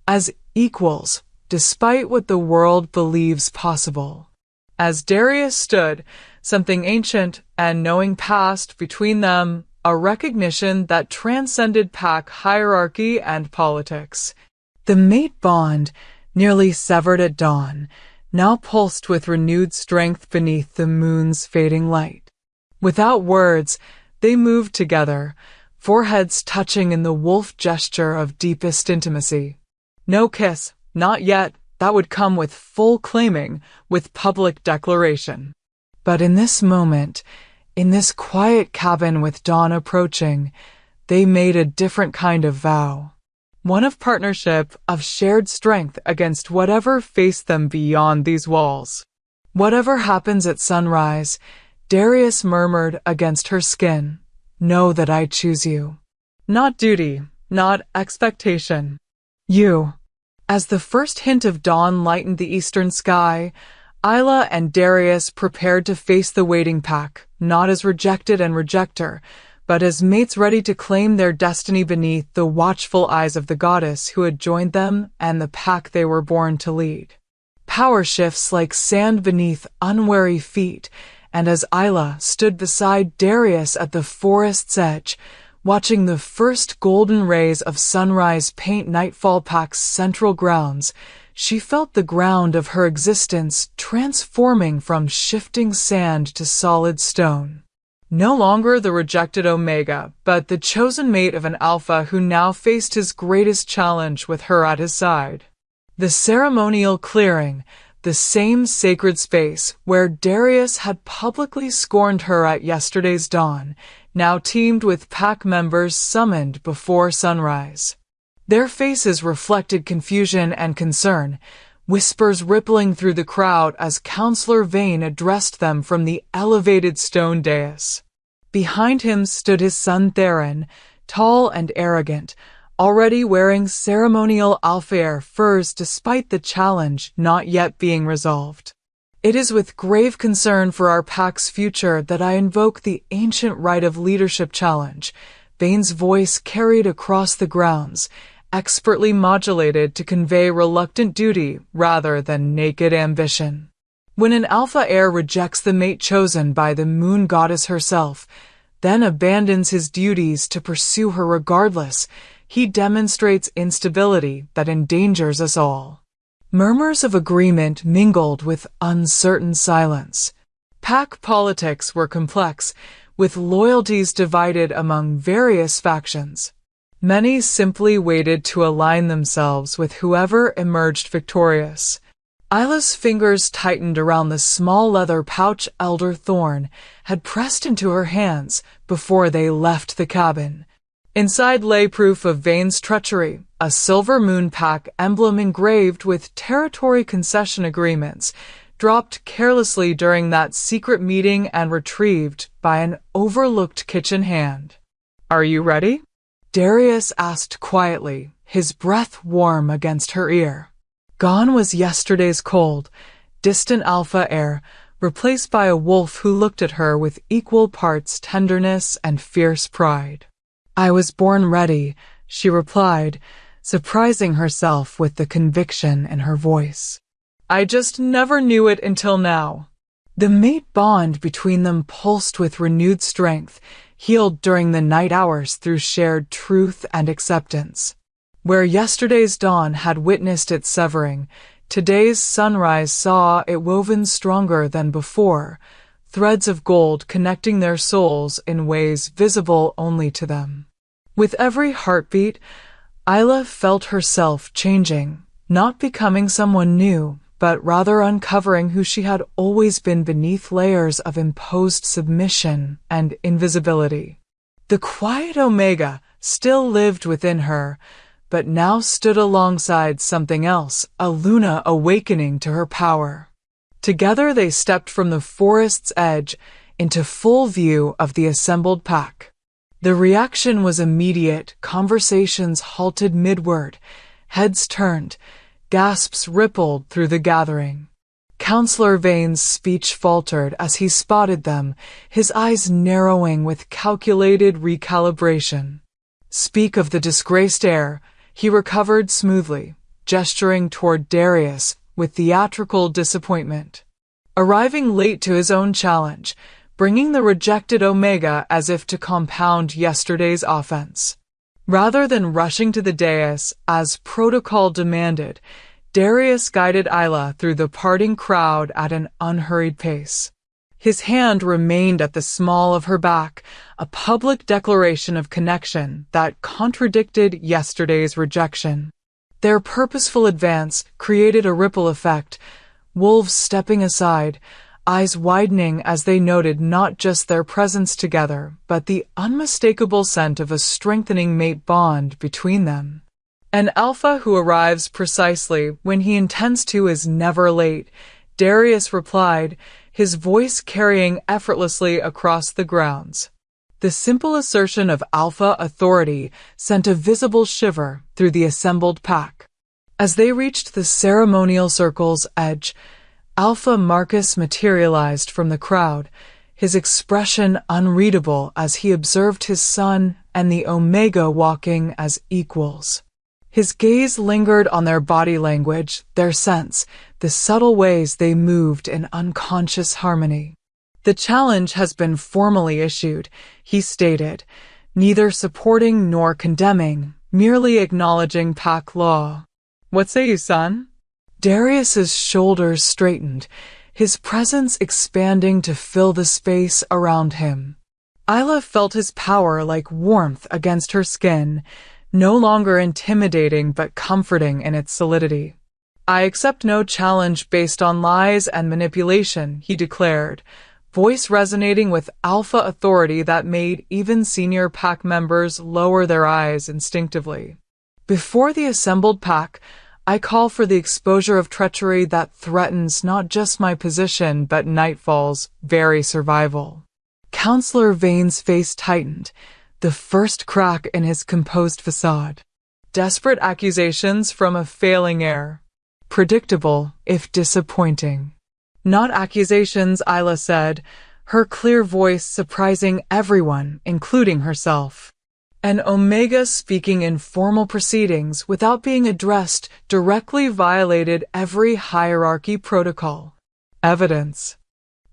as equals, despite what the world believes possible." As Darius stood, something ancient and knowing passed between them, a recognition that transcended pack hierarchy and politics. The mate bond, nearly severed at dawn, now pulsed with renewed strength beneath the moon's fading light. Without words, they moved together, foreheads touching in the wolf gesture of deepest intimacy. No kiss, not yet. That would come with full claiming, with public declaration. But in this moment, in this quiet cabin with dawn approaching, they made a different kind of vow. One of partnership, of shared strength against whatever faced them beyond these walls. "Whatever happens at sunrise," Darius murmured against her skin, "know that I choose you. Not duty, not expectation. You." As the first hint of dawn lightened the eastern sky, Isla and Darius prepared to face the waiting pack, not as rejected and rejector, but as mates ready to claim their destiny beneath the watchful eyes of the goddess who had joined them and the pack they were born to lead. Power shifts like sand beneath unwary feet, and as Isla stood beside Darius at the forest's edge, watching the first golden rays of sunrise paint Nightfall Pack's central grounds, she felt the ground of her existence transforming from shifting sand to solid stone. No longer the rejected Omega, but the chosen mate of an Alpha who now faced his greatest challenge with her at his side. The ceremonial clearing, the same sacred space where Darius had publicly scorned her at yesterday's dawn, now teemed with pack members summoned before sunrise. Their faces reflected confusion and concern, whispers rippling through the crowd as Counselor Vane addressed them from the elevated stone dais. Behind him stood his son Theron, tall and arrogant, already wearing ceremonial Alfair furs despite the challenge not yet being resolved. "It is with grave concern for our pack's future that I invoke the ancient right of leadership challenge," Vane's voice carried across the grounds, expertly modulated to convey reluctant duty rather than naked ambition. When an Alpha heir rejects the mate chosen by the moon goddess herself, then abandons his duties to pursue her regardless, he demonstrates instability that endangers us all. Murmurs of agreement mingled with uncertain silence. Pack politics were complex, with loyalties divided among various factions. Many simply waited to align themselves with whoever emerged victorious. Isla's fingers tightened around the small leather pouch Elder Thorn had pressed into her hands before they left the cabin. Inside lay proof of Vane's treachery, a silver moon pack emblem engraved with territory concession agreements, dropped carelessly during that secret meeting and retrieved by an overlooked kitchen hand. "Are you ready?" Darius asked quietly, his breath warm against her ear. Gone was yesterday's cold, distant Alpha heir, replaced by a wolf who looked at her with equal parts tenderness and fierce pride. "I was born ready," she replied, surprising herself with the conviction in her voice. "I just never knew it until now." The mate bond between them pulsed with renewed strength, healed during the night hours through shared truth and acceptance. Where yesterday's dawn had witnessed its severing, today's sunrise saw it woven stronger than before, threads of gold connecting their souls in ways visible only to them. With every heartbeat, Isla felt herself changing, not becoming someone new, but rather uncovering who she had always been beneath layers of imposed submission and invisibility. The quiet Omega still lived within her, but now stood alongside something else, a Luna awakening to her power. Together they stepped from the forest's edge into full view of the assembled pack. The reaction was immediate. Conversations halted midword. Heads turned. Gasps rippled through the gathering. Counselor Vane's speech faltered as he spotted them, his eyes narrowing with calculated recalibration. "Speak of the disgraced heir," he recovered smoothly, gesturing toward Darius with theatrical disappointment. Arriving late to his own challenge, bringing the rejected Omega as if to compound yesterday's offense. Rather than rushing to the dais, as protocol demanded, Darius guided Isla through the parting crowd at an unhurried pace. His hand remained at the small of her back, a public declaration of connection that contradicted yesterday's rejection. Their purposeful advance created a ripple effect, wolves stepping aside, eyes widening as they noted not just their presence together, but the unmistakable scent of a strengthening mate bond between them. An alpha who arrives precisely when he intends to is never late, Darius replied, his voice carrying effortlessly across the grounds. The simple assertion of alpha authority sent a visible shiver through the assembled pack. As they reached the ceremonial circle's edge, Alpha Marcus materialized from the crowd, his expression unreadable as he observed his son and the Omega walking as equals. His gaze lingered on their body language, their sense, the subtle ways they moved in unconscious harmony. "The challenge has been formally issued," he stated, neither supporting nor condemning, merely acknowledging pack law. "What say you, son?" Darius's shoulders straightened, his presence expanding to fill the space around him. Isla felt his power like warmth against her skin, no longer intimidating but comforting in its solidity. "I accept no challenge based on lies and manipulation," he declared, voice resonating with alpha authority that made even senior pack members lower their eyes instinctively. "Before the assembled pack, I call for the exposure of treachery that threatens not just my position but Nightfall's very survival." Counselor Vane's face tightened, the first crack in his composed facade. Desperate accusations from a failing heir. Predictable, if disappointing. "Not accusations," Isla said, her clear voice surprising everyone, including herself. An Omega speaking in formal proceedings without being addressed directly violated every hierarchy protocol. Evidence.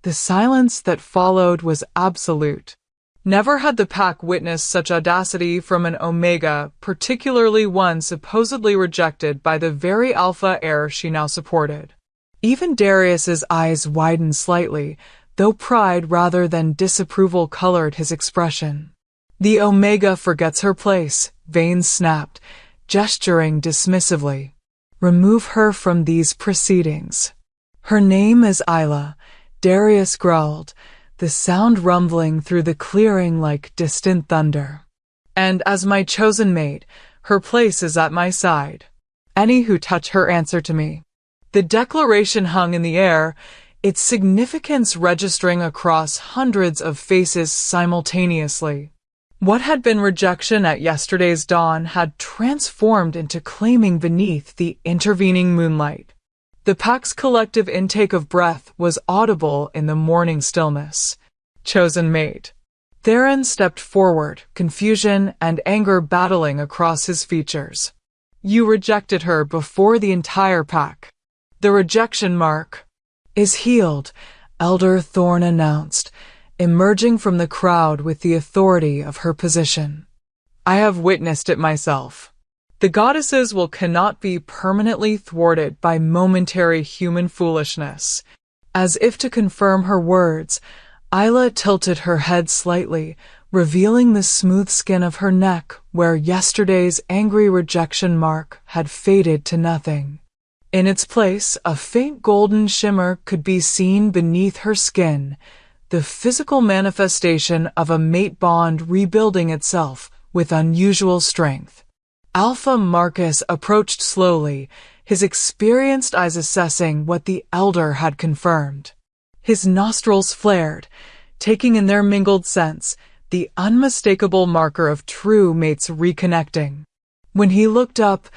The silence that followed was absolute. Never had the pack witnessed such audacity from an Omega, particularly one supposedly rejected by the very alpha heir she now supported. Even Darius's eyes widened slightly, though pride rather than disapproval colored his expression. "The Omega forgets her place," Vane snapped, gesturing dismissively. "Remove her from these proceedings." "Her name is Isla," Darius growled, the sound rumbling through the clearing like distant thunder. "And as my chosen mate, her place is at my side. Any who touch her answer to me." The declaration hung in the air, its significance registering across hundreds of faces simultaneously. What had been rejection at yesterday's dawn had transformed into claiming beneath the intervening moonlight. The pack's collective intake of breath was audible in the morning stillness. "Chosen mate." Theron stepped forward, confusion and anger battling across his features. "You rejected her before the entire pack. The rejection mark is healed," Elder Thorne announced, emerging from the crowd with the authority of her position. "I have witnessed it myself. The goddesses will cannot be permanently thwarted by momentary human foolishness." As if to confirm her words, Isla tilted her head slightly, revealing the smooth skin of her neck where yesterday's angry rejection mark had faded to nothing. In its place, a faint golden shimmer could be seen beneath her skin, the physical manifestation of a mate bond rebuilding itself with unusual strength. Alpha Marcus approached slowly, his experienced eyes assessing what the elder had confirmed. His nostrils flared, taking in their mingled scents, the unmistakable marker of true mates reconnecting. When he looked up,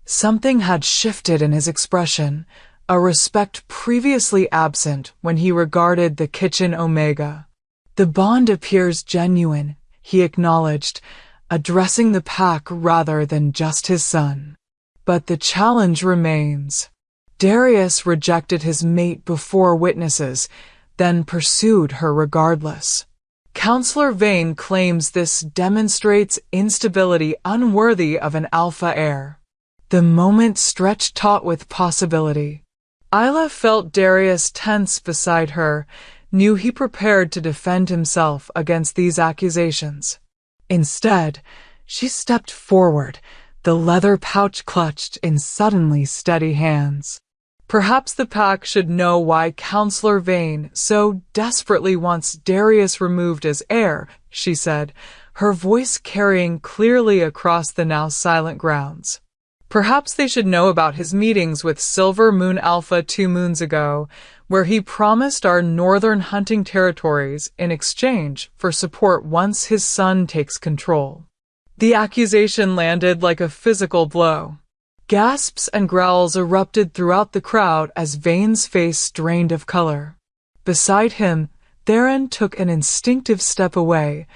something had shifted in his expression, a respect previously absent when he regarded the kitchen Omega. The bond appears genuine, he acknowledged, addressing the pack rather than just his son. But the challenge remains. Darius rejected his mate before witnesses, then pursued her regardless. Counselor Vane claims this demonstrates instability unworthy of an alpha heir. The moment stretched taut with possibility. Isla felt Darius tense beside her, knew he prepared to defend himself against these accusations. Instead, she stepped forward, the leather pouch clutched in suddenly steady hands. Perhaps the pack should know why Counselor Vane so desperately wants Darius removed as heir, she said, her voice carrying clearly across the now silent grounds. Perhaps they should know about his meetings with Silver Moon Alpha 2 moons ago, where he promised our northern hunting territories in exchange for support once his son takes control. The accusation landed like a physical blow. Gasps and growls erupted throughout the crowd as Vane's face drained of color. Beside him, Theron took an instinctive step away,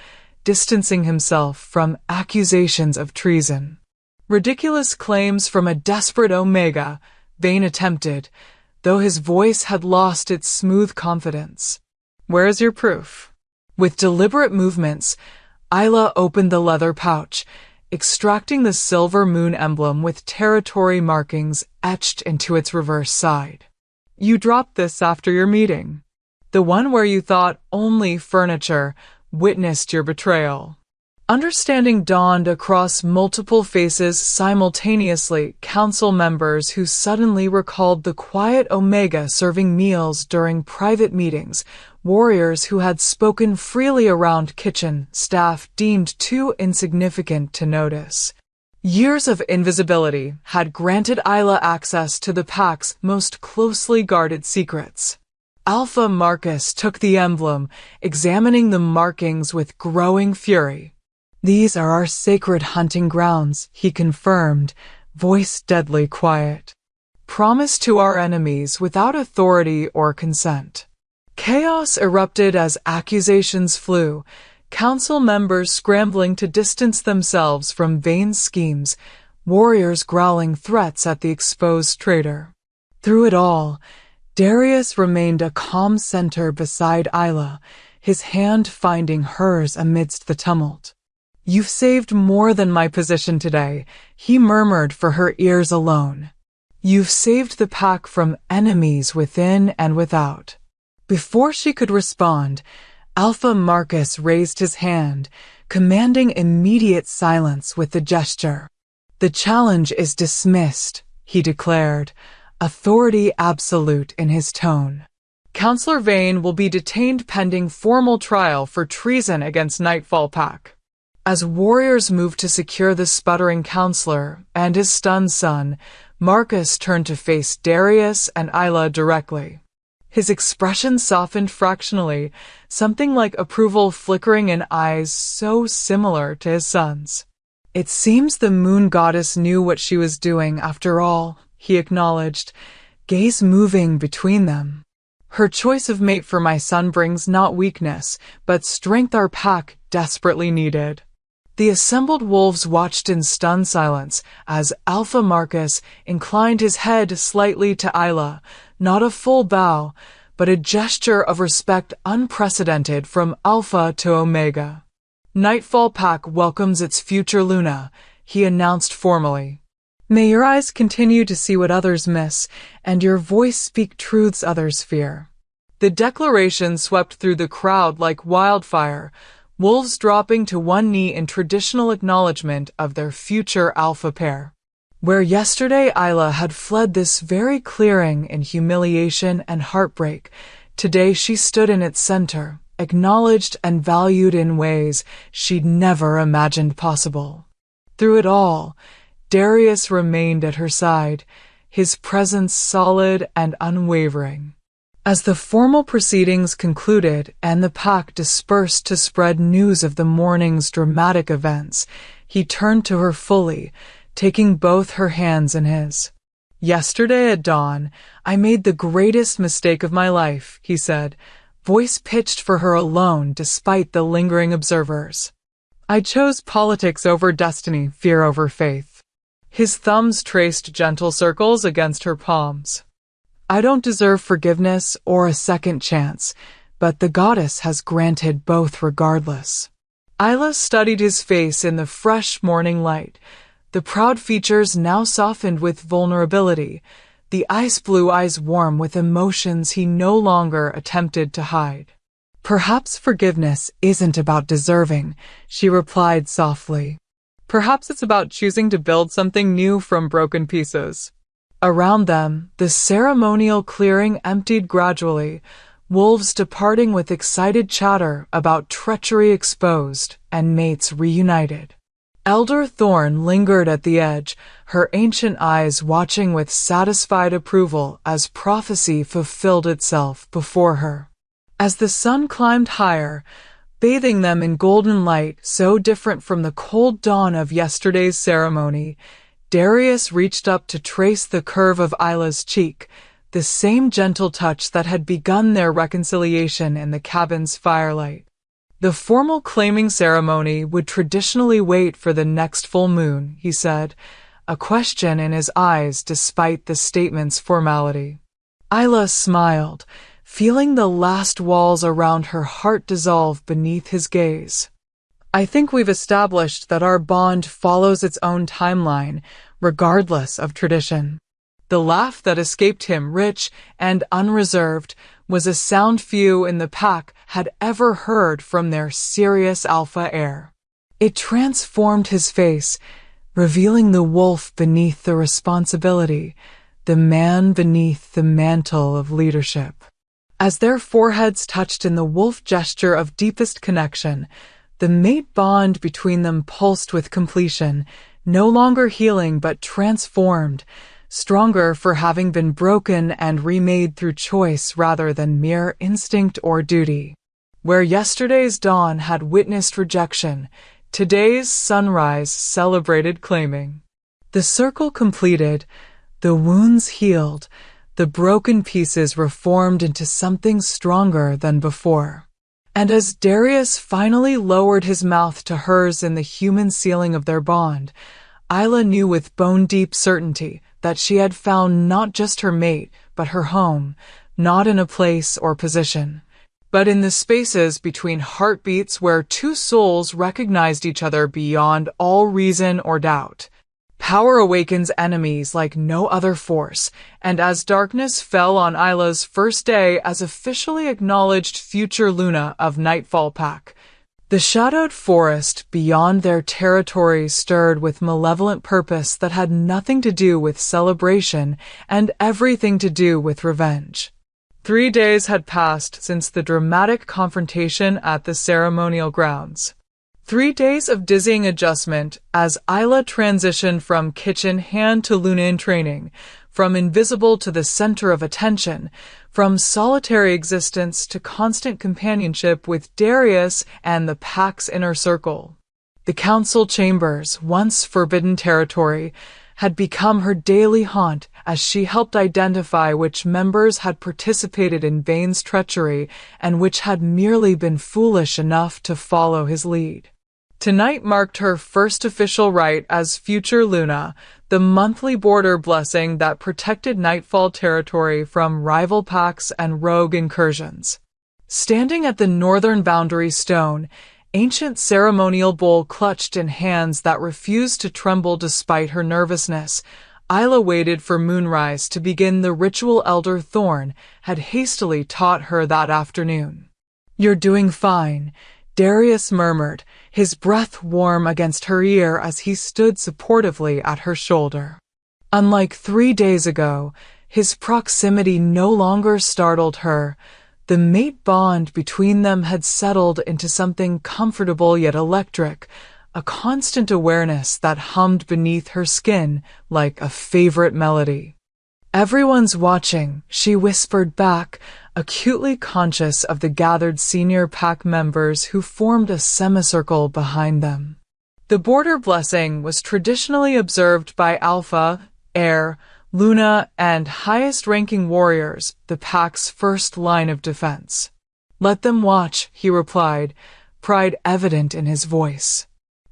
distancing himself from accusations of treason. Ridiculous claims from a desperate Omega, Vane attempted, though his voice had lost its smooth confidence. Where is your proof? With deliberate movements, Isla opened the leather pouch, extracting the Silver Moon emblem with territory markings etched into its reverse side. You dropped this after your meeting. The one where you thought only furniture witnessed your betrayal. Understanding dawned across multiple faces simultaneously, council members who suddenly recalled the quiet Omega serving meals during private meetings, warriors who had spoken freely around kitchen staff deemed too insignificant to notice. Years of invisibility had granted Isla access to the pack's most closely guarded secrets. Alpha Marcus took the emblem, examining the markings with growing fury. These are our sacred hunting grounds, he confirmed, voice deadly quiet. Promised to our enemies without authority or consent. Chaos erupted as accusations flew, council members scrambling to distance themselves from Vane's schemes, warriors growling threats at the exposed traitor. Through it all, Darius remained a calm center beside Isla, his hand finding hers amidst the tumult. You've saved more than my position today, he murmured for her ears alone. You've saved the pack from enemies within and without. Before she could respond, Alpha Marcus raised his hand, commanding immediate silence with the gesture. The challenge is dismissed, he declared, authority absolute in his tone. Counselor Vane will be detained pending formal trial for treason against Nightfall Pack. As warriors moved to secure the sputtering counselor and his stunned son, Marcus turned to face Darius and Isla directly. His expression softened fractionally, something like approval flickering in eyes so similar to his son's. It seems the moon goddess knew what she was doing after all, he acknowledged, gaze moving between them. Her choice of mate for my son brings not weakness, but strength our pack desperately needed. The assembled wolves watched in stunned silence as Alpha Marcus inclined his head slightly to Isla, not a full bow, but a gesture of respect unprecedented from Alpha to Omega. Nightfall Pack welcomes its future Luna, he announced formally. May your eyes continue to see what others miss, and your voice speak truths others fear. The declaration swept through the crowd like wildfire, wolves dropping to one knee in traditional acknowledgement of their future alpha pair. Where yesterday Isla had fled this very clearing in humiliation and heartbreak, today she stood in its center, acknowledged and valued in ways she'd never imagined possible. Through it all, Darius remained at her side, his presence solid and unwavering. As the formal proceedings concluded and the pack dispersed to spread news of the morning's dramatic events, he turned to her fully, taking both her hands in his. "Yesterday at dawn, I made the greatest mistake of my life," he said, voice pitched for her alone despite the lingering observers. "I chose politics over destiny, fear over faith." His thumbs traced gentle circles against her palms. "I don't deserve forgiveness or a second chance, but the goddess has granted both regardless." Isla studied his face in the fresh morning light, the proud features now softened with vulnerability, the ice-blue eyes warm with emotions he no longer attempted to hide. "Perhaps forgiveness isn't about deserving," she replied softly. "Perhaps it's about choosing to build something new from broken pieces." Around them, the ceremonial clearing emptied gradually, wolves departing with excited chatter about treachery exposed and mates reunited. Elder Thorn lingered at the edge, her ancient eyes watching with satisfied approval as prophecy fulfilled itself before her. As the sun climbed higher, bathing them in golden light so different from the cold dawn of yesterday's ceremony, Darius reached up to trace the curve of Isla's cheek, the same gentle touch that had begun their reconciliation in the cabin's firelight. The formal claiming ceremony would traditionally wait for the next full moon, he said, a question in his eyes despite the statement's formality. Isla smiled, feeling the last walls around her heart dissolve beneath his gaze. "I think we've established that our bond follows its own timeline, regardless of tradition." The laugh that escaped him, rich and unreserved, was a sound few in the pack had ever heard from their serious alpha heir. It transformed his face, revealing the wolf beneath the responsibility, the man beneath the mantle of leadership. As their foreheads touched in the wolf gesture of deepest connection, the mate bond between them pulsed with completion, no longer healing but transformed, stronger for having been broken and remade through choice rather than mere instinct or duty. Where yesterday's dawn had witnessed rejection, today's sunrise celebrated claiming. The circle completed, the wounds healed, the broken pieces reformed into something stronger than before. And as Darius finally lowered his mouth to hers in the human sealing of their bond, Isla knew with bone-deep certainty that she had found not just her mate, but her home, not in a place or position, but in the spaces between heartbeats where two souls recognized each other beyond all reason or doubt. Power awakens enemies like no other force, and as darkness fell on Isla's first day as officially acknowledged future Luna of Nightfall Pack, the shadowed forest beyond their territory stirred with malevolent purpose that had nothing to do with celebration and everything to do with revenge. 3 days had passed since the dramatic confrontation at the ceremonial grounds. 3 days of dizzying adjustment as Isla transitioned from kitchen hand to Luna in training, from invisible to the center of attention, from solitary existence to constant companionship with Darius and the pack's inner circle. The council chambers, once forbidden territory, had become her daily haunt as she helped identify which members had participated in Vane's treachery and which had merely been foolish enough to follow his lead. Tonight marked her first official rite as future Luna, the monthly border blessing that protected Nightfall territory from rival packs and rogue incursions. Standing at the northern boundary stone, ancient ceremonial bowl clutched in hands that refused to tremble despite her nervousness, Isla waited for moonrise to begin the ritual Elder Thorn had hastily taught her that afternoon. "You're doing fine," Darius murmured, his breath warm against her ear as he stood supportively at her shoulder. Unlike 3 days ago, his proximity no longer startled her. The mate bond between them had settled into something comfortable yet electric, a constant awareness that hummed beneath her skin like a favorite melody. Everyone's watching, she whispered back, acutely conscious of the gathered senior pack members who formed a semicircle behind them. The border blessing was traditionally observed by Alpha, Heir, Lunar, and highest-ranking warriors, the pack's first line of defense. "Let them watch," he replied, pride evident in his voice.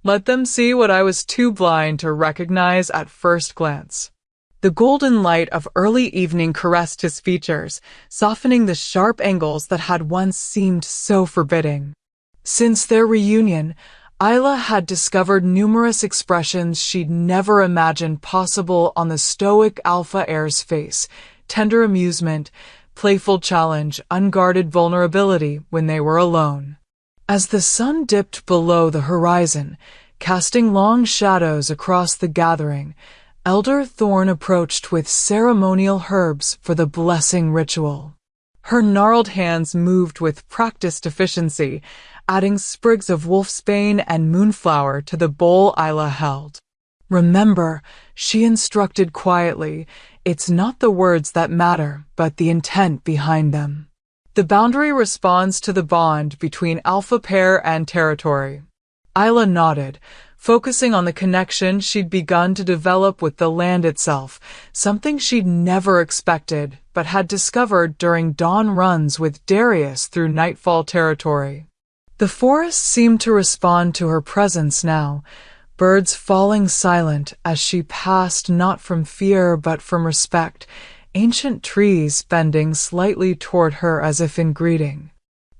"Let them see what I was too blind to recognize at first glance." The golden light of early evening caressed his features, softening the sharp angles that had once seemed so forbidding. Since their reunion, Isla had discovered numerous expressions she'd never imagined possible on the stoic Alpha Heir's face: tender amusement, playful challenge, unguarded vulnerability when they were alone. As the sun dipped below the horizon, casting long shadows across the gathering, Elder Thorn approached with ceremonial herbs for the blessing ritual. Her gnarled hands moved with practiced efficiency, adding sprigs of wolfsbane and moonflower to the bowl Isla held. "Remember," she instructed quietly, "it's not the words that matter, but the intent behind them." The boundary responds to the bond between alpha pair and territory. Isla nodded, focusing on the connection she'd begun to develop with the land itself, something she'd never expected but had discovered during dawn runs with Darius through Nightfall territory. The forest seemed to respond to her presence now, birds falling silent as she passed, not from fear but from respect, ancient trees bending slightly toward her as if in greeting.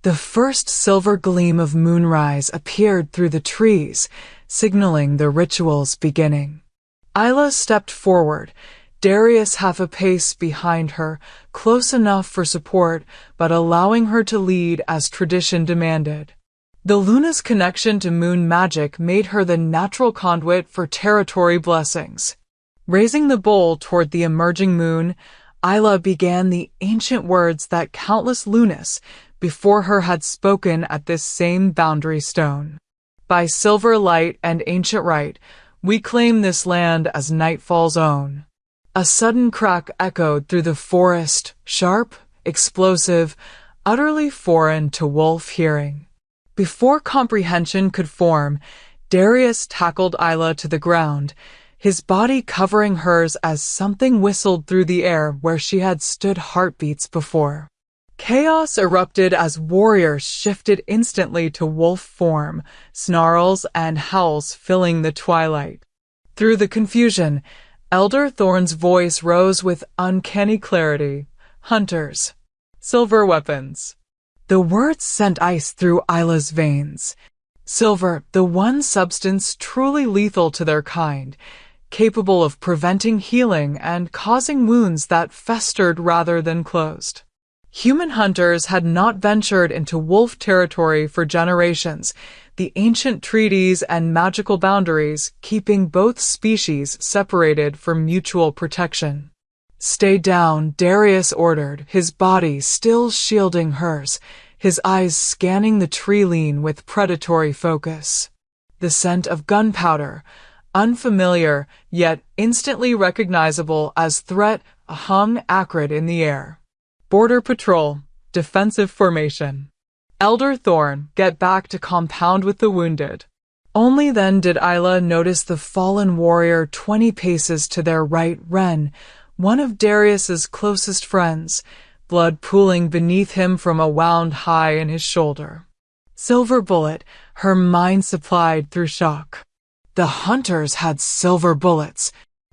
The first silver gleam of moonrise appeared through the trees, signaling the ritual's beginning. Isla stepped forward, Darius half a pace behind her, close enough for support, but allowing her to lead as tradition demanded. The Luna's connection to moon magic made her the natural conduit for territory blessings. Raising the bowl toward the emerging moon, Isla began the ancient words that countless Lunas before her had spoken at this same boundary stone. "By silver light and ancient right, we claim this land as Nightfall's own." A sudden crack echoed through the forest, sharp, explosive, utterly foreign to wolf hearing. Before comprehension could form, Darius tackled Isla to the ground, his body covering hers as something whistled through the air where she had stood heartbeats before. Chaos erupted as warriors shifted instantly to wolf form, snarls and howls filling the twilight. Through the confusion, Elder Thorn's voice rose with uncanny clarity. "Hunters. Silver weapons." The words sent ice through Isla's veins. Silver, the one substance truly lethal to their kind, capable of preventing healing and causing wounds that festered rather than closed. Human hunters had not ventured into wolf territory for generations, the ancient treaties and magical boundaries keeping both species separated for mutual protection. "Stay down," Darius ordered, his body still shielding hers, his eyes scanning the tree line with predatory focus. The scent of gunpowder, unfamiliar yet instantly recognizable as threat, hung acrid in the air. "Border Patrol, defensive formation. Elder Thorn, get back to compound with the wounded." Only then did Isla notice the fallen warrior 20 paces to their right, Ren, one of Darius's closest friends, blood pooling beneath him from a wound high in his shoulder. Silver bullet, her mind supplied through shock. The hunters had silver bullets.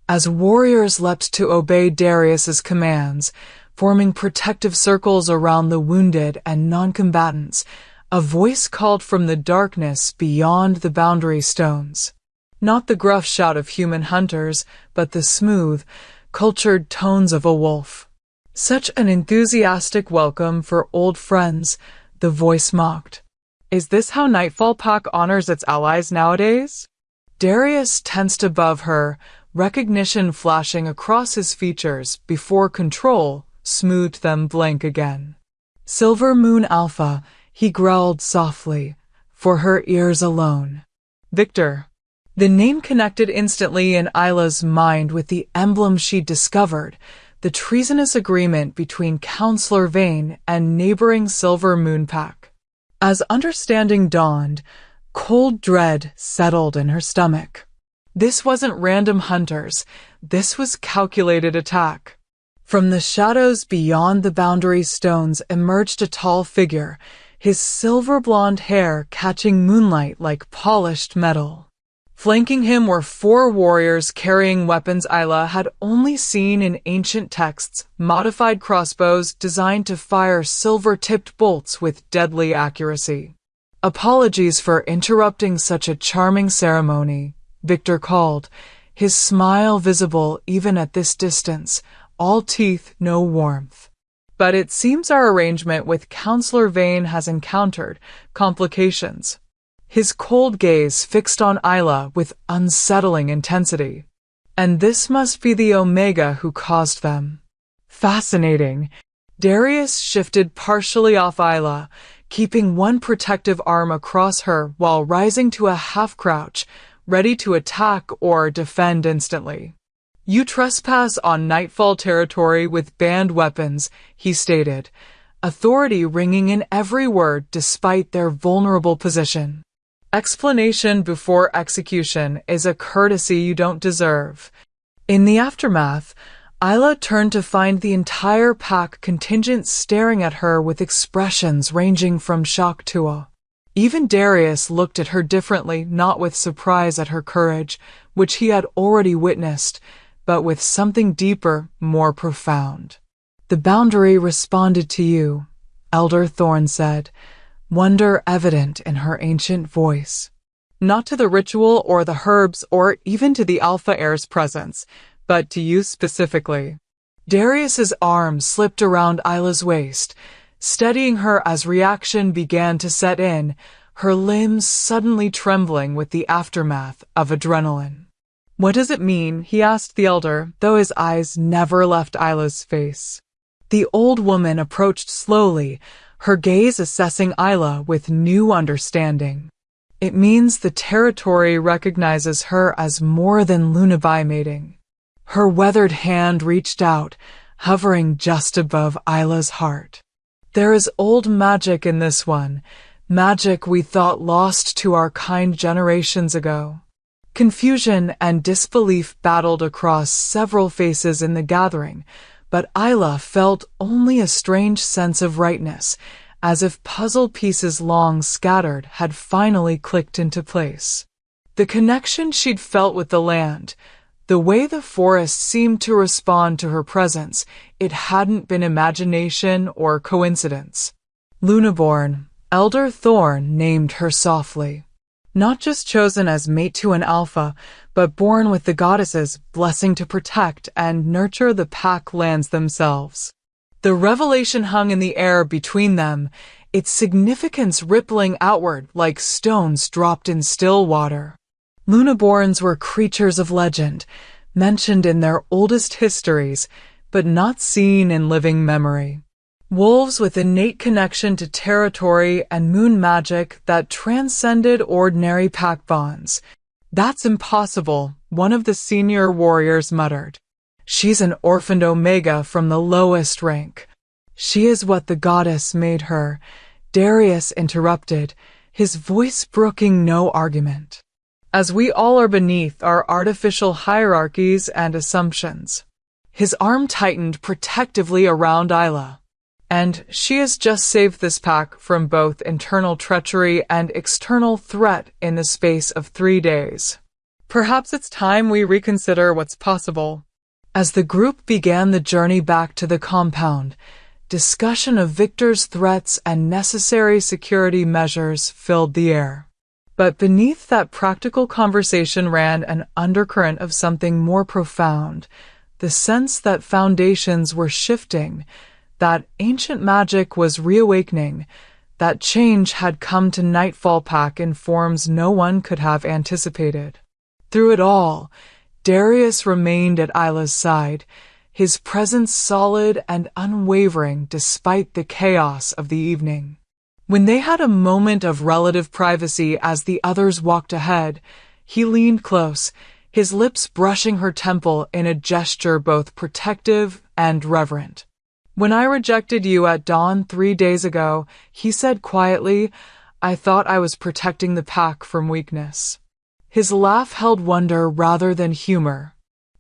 As warriors leapt to obey Darius's commands, forming protective circles around the wounded and non-combatants, a voice called from the darkness beyond the boundary stones. Not the gruff shout of human hunters, but the smooth, cultured tones of a wolf. "Such an enthusiastic welcome for old friends," the voice mocked. "Is this how Nightfall Pack honors its allies nowadays?" Darius tensed above her, recognition flashing across his features before control smoothed them blank again. "Silver Moon Alpha," he growled softly, for her ears alone. "Victor." The name connected instantly in Isla's mind with the emblem she'd discovered, the treasonous agreement between Counselor Vane and neighboring Silver Moon Pack. As understanding dawned, cold dread settled in her stomach. This wasn't random hunters, this was calculated attack. From the shadows beyond the boundary stones emerged a tall figure, his silver-blonde hair catching moonlight like polished metal. Flanking him were 4 warriors carrying weapons Isla had only seen in ancient texts, modified crossbows designed to fire silver-tipped bolts with deadly accuracy. "Apologies for interrupting such a charming ceremony," Victor called, his smile visible even at this distance, all teeth, no warmth. "But it seems our arrangement with Counselor Vane has encountered complications." His cold gaze fixed on Isla with unsettling intensity. "And this must be the Omega who caused them." Fascinating. Darius shifted partially off Isla, keeping one protective arm across her while rising to a half-crouch, ready to attack or defend instantly. "You trespass on Nightfall territory with banned weapons," he stated, authority ringing in every word despite their vulnerable position. "Explanation before execution is a courtesy you don't deserve." In the aftermath, Isla turned to find the entire pack contingent staring at her with expressions ranging from shock to awe. Even Darius looked at her differently, not with surprise at her courage, which he had already witnessed, but with something deeper, more profound. "The boundary responded to you," Elder Thorn said, wonder evident in her ancient voice. "Not to the ritual or the herbs or even to the Alpha Heir's presence, but to you specifically." Darius's arm slipped around Isla's waist, steadying her as reaction began to set in, her limbs suddenly trembling with the aftermath of adrenaline. "What does it mean?" he asked the elder, though his eyes never left Isla's face. The old woman approached slowly, her gaze assessing Isla with new understanding. "It means the territory recognizes her as more than lunaby mating." Her weathered hand reached out, hovering just above Isla's heart. "There is old magic in this one, magic we thought lost to our kind generations ago." Confusion and disbelief battled across several faces in the gathering, but Isla felt only a strange sense of rightness, as if puzzle pieces long scattered had finally clicked into place. The connection she'd felt with the land, the way the forest seemed to respond to her presence, it hadn't been imagination or coincidence. Lunaborn, Elder Thorn named her softly. Not just chosen as mate to an alpha, but born with the goddess's blessing to protect and nurture the pack lands themselves. The revelation hung in the air between them, its significance rippling outward like stones dropped in still water. Lunaborns were creatures of legend, mentioned in their oldest histories, but not seen in living memory. Wolves with innate connection to territory and moon magic that transcended ordinary pack bonds. "That's impossible," one of the senior warriors muttered. "She's an orphaned Omega from the lowest rank." "She is what the goddess made her," Darius interrupted, his voice brooking no argument. "As we all are beneath our artificial hierarchies and assumptions." His arm tightened protectively around Isla. "And she has just saved this pack from both internal treachery and external threat in the space of 3 days. Perhaps it's time we reconsider what's possible." As the group began the journey back to the compound, discussion of Victor's threats and necessary security measures filled the air. But beneath that practical conversation ran an undercurrent of something more profound, the sense that foundations were shifting, that ancient magic was reawakening, that change had come to Nightfall Pack in forms no one could have anticipated. Through it all, Darius remained at Isla's side, his presence solid and unwavering despite the chaos of the evening. When they had a moment of relative privacy as the others walked ahead, he leaned close, his lips brushing her temple in a gesture both protective and reverent. "When I rejected you at dawn 3 days ago," he said quietly, "I thought I was protecting the pack from weakness." His laugh held wonder rather than humor.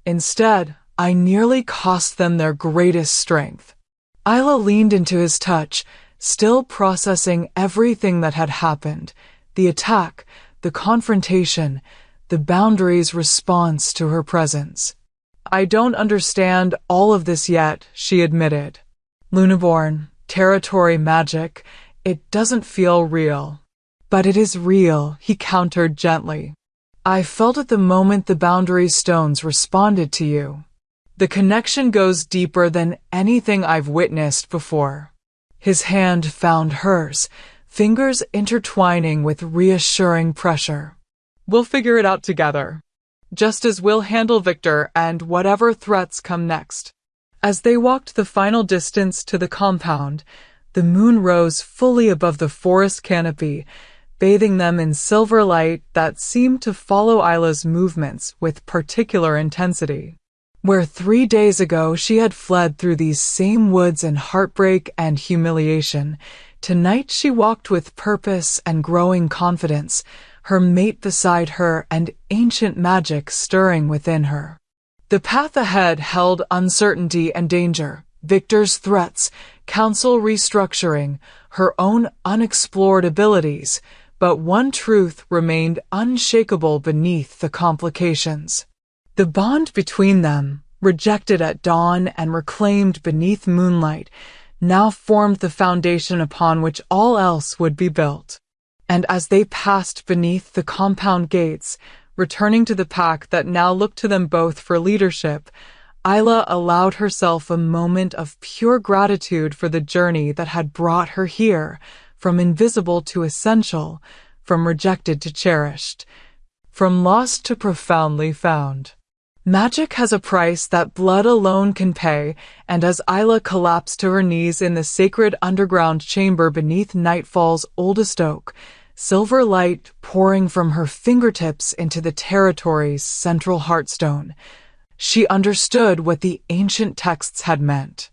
"Instead, I nearly cost them their greatest strength." Isla leaned into his touch, still processing everything that had happened: the attack, the confrontation, the boundary's response to her presence. "I don't understand all of this yet," she admitted. "Lunaborn, territory magic, it doesn't feel real." "But it is real," he countered gently. "I felt it the moment the boundary stones responded to you. The connection goes deeper than anything I've witnessed before." His hand found hers, fingers intertwining with reassuring pressure. "We'll figure it out together, just as we'll handle Victor and whatever threats come next." As they walked the final distance to the compound, the moon rose fully above the forest canopy, bathing them in silver light that seemed to follow Isla's movements with particular intensity. Where 3 days ago she had fled through these same woods in heartbreak and humiliation, tonight she walked with purpose and growing confidence, her mate beside her and ancient magic stirring within her. The path ahead held uncertainty and danger, Victor's threats, council restructuring, her own unexplored abilities, but one truth remained unshakable beneath the complications. The bond between them, rejected at dawn and reclaimed beneath moonlight, now formed the foundation upon which all else would be built. And as they passed beneath the compound gates, returning to the pack that now looked to them both for leadership, Isla allowed herself a moment of pure gratitude for the journey that had brought her here, from invisible to essential, from rejected to cherished, from lost to profoundly found. Magic has a price that blood alone can pay, and as Isla collapsed to her knees in the sacred underground chamber beneath Nightfall's oldest oak, silver light pouring from her fingertips into the territory's central heartstone, she understood what the ancient texts had meant.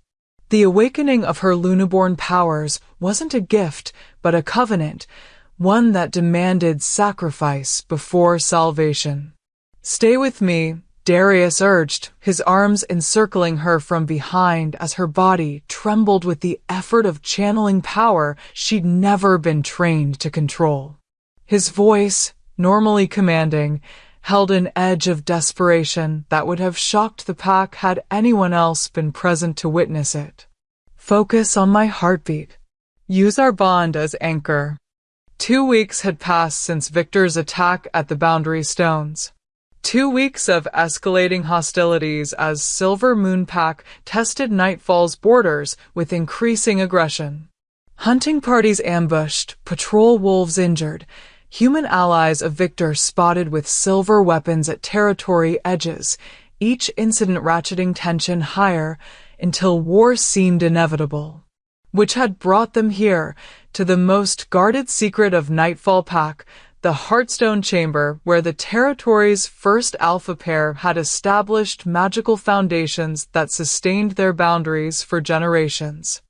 The awakening of her Lunaborn powers wasn't a gift, but a covenant, one that demanded sacrifice before salvation. "Stay with me," Darius urged, his arms encircling her from behind as her body trembled with the effort of channeling power she'd never been trained to control. His voice, normally commanding, held an edge of desperation that would have shocked the pack had anyone else been present to witness it. "Focus on my heartbeat. Use our bond as anchor." 2 weeks had passed since Victor's attack at the Boundary Stones. 2 weeks of escalating hostilities as Silver Moon Pack tested Nightfall's borders with increasing aggression. Hunting parties ambushed, patrol wolves injured, human allies of Victor spotted with silver weapons at territory edges, each incident ratcheting tension higher until war seemed inevitable. Which had brought them here, to the most guarded secret of Nightfall Pack, the Heartstone Chamber, where the territory's first alpha pair had established magical foundations that sustained their boundaries for generations.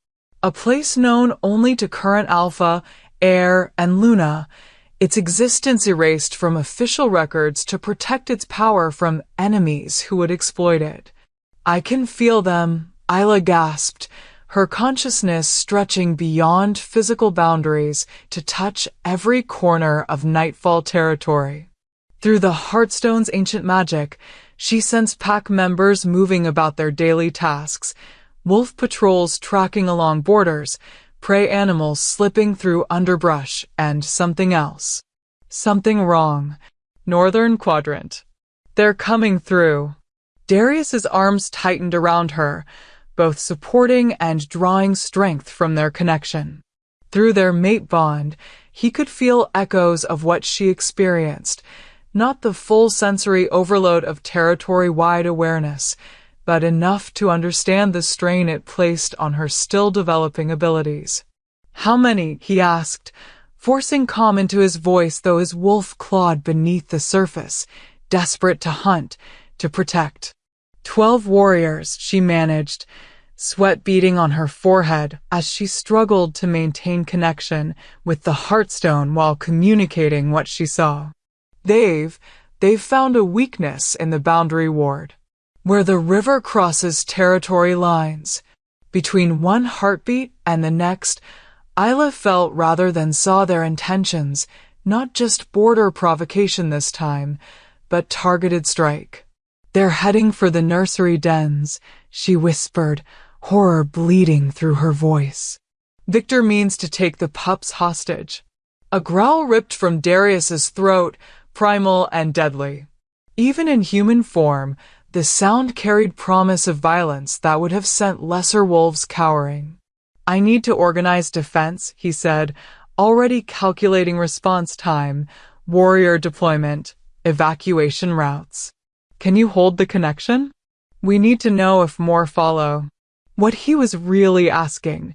A place known only to current alpha, Heir, and Lunar, its existence erased from official records to protect its power from enemies who would exploit it. "I can feel them," Isla gasped, her consciousness stretching beyond physical boundaries to touch every corner of Nightfall territory. Through the Heartstone's ancient magic, she sensed pack members moving about their daily tasks, wolf patrols tracking along borders, prey animals slipping through underbrush, and something else. Something wrong. Northern Quadrant. "They're coming through." Darius's arms tightened around her, both supporting and drawing strength from their connection. Through their mate bond, he could feel echoes of what she experienced, not the full sensory overload of territory-wide awareness, but enough to understand the strain it placed on her still-developing abilities. "How many?" he asked, forcing calm into his voice though his wolf clawed beneath the surface, desperate to hunt, to protect. 12 warriors, she managed, sweat beading on her forehead as she struggled to maintain connection with the Heartstone while communicating what she saw. They've found a weakness in the boundary ward, where the river crosses territory lines. Between one heartbeat and the next, Isla felt rather than saw their intentions, not just border provocation this time, but targeted strike. They're heading for the nursery dens, she whispered, horror bleeding through her voice. Victor means to take the pups hostage. A growl ripped from Darius's throat, primal and deadly. Even in human form, the sound carried promise of violence that would have sent lesser wolves cowering. I need to organize defense, he said, already calculating response time, warrior deployment, evacuation routes. Can you hold the connection? We need to know if more follow. What he was really asking,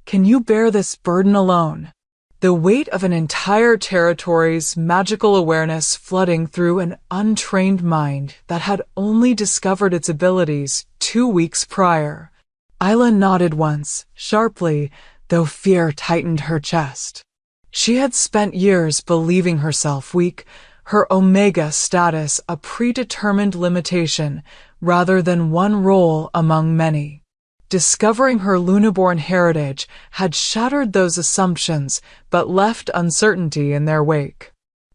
can you bear this burden alone? The weight of an entire territory's magical awareness flooding through an untrained mind that had only discovered its abilities 2 weeks prior. Isla nodded once, sharply, though fear tightened her chest. She had spent years believing herself weak, her Omega status a predetermined limitation rather than one role among many. Discovering her Lunaborn heritage had shattered those assumptions but left uncertainty in their wake.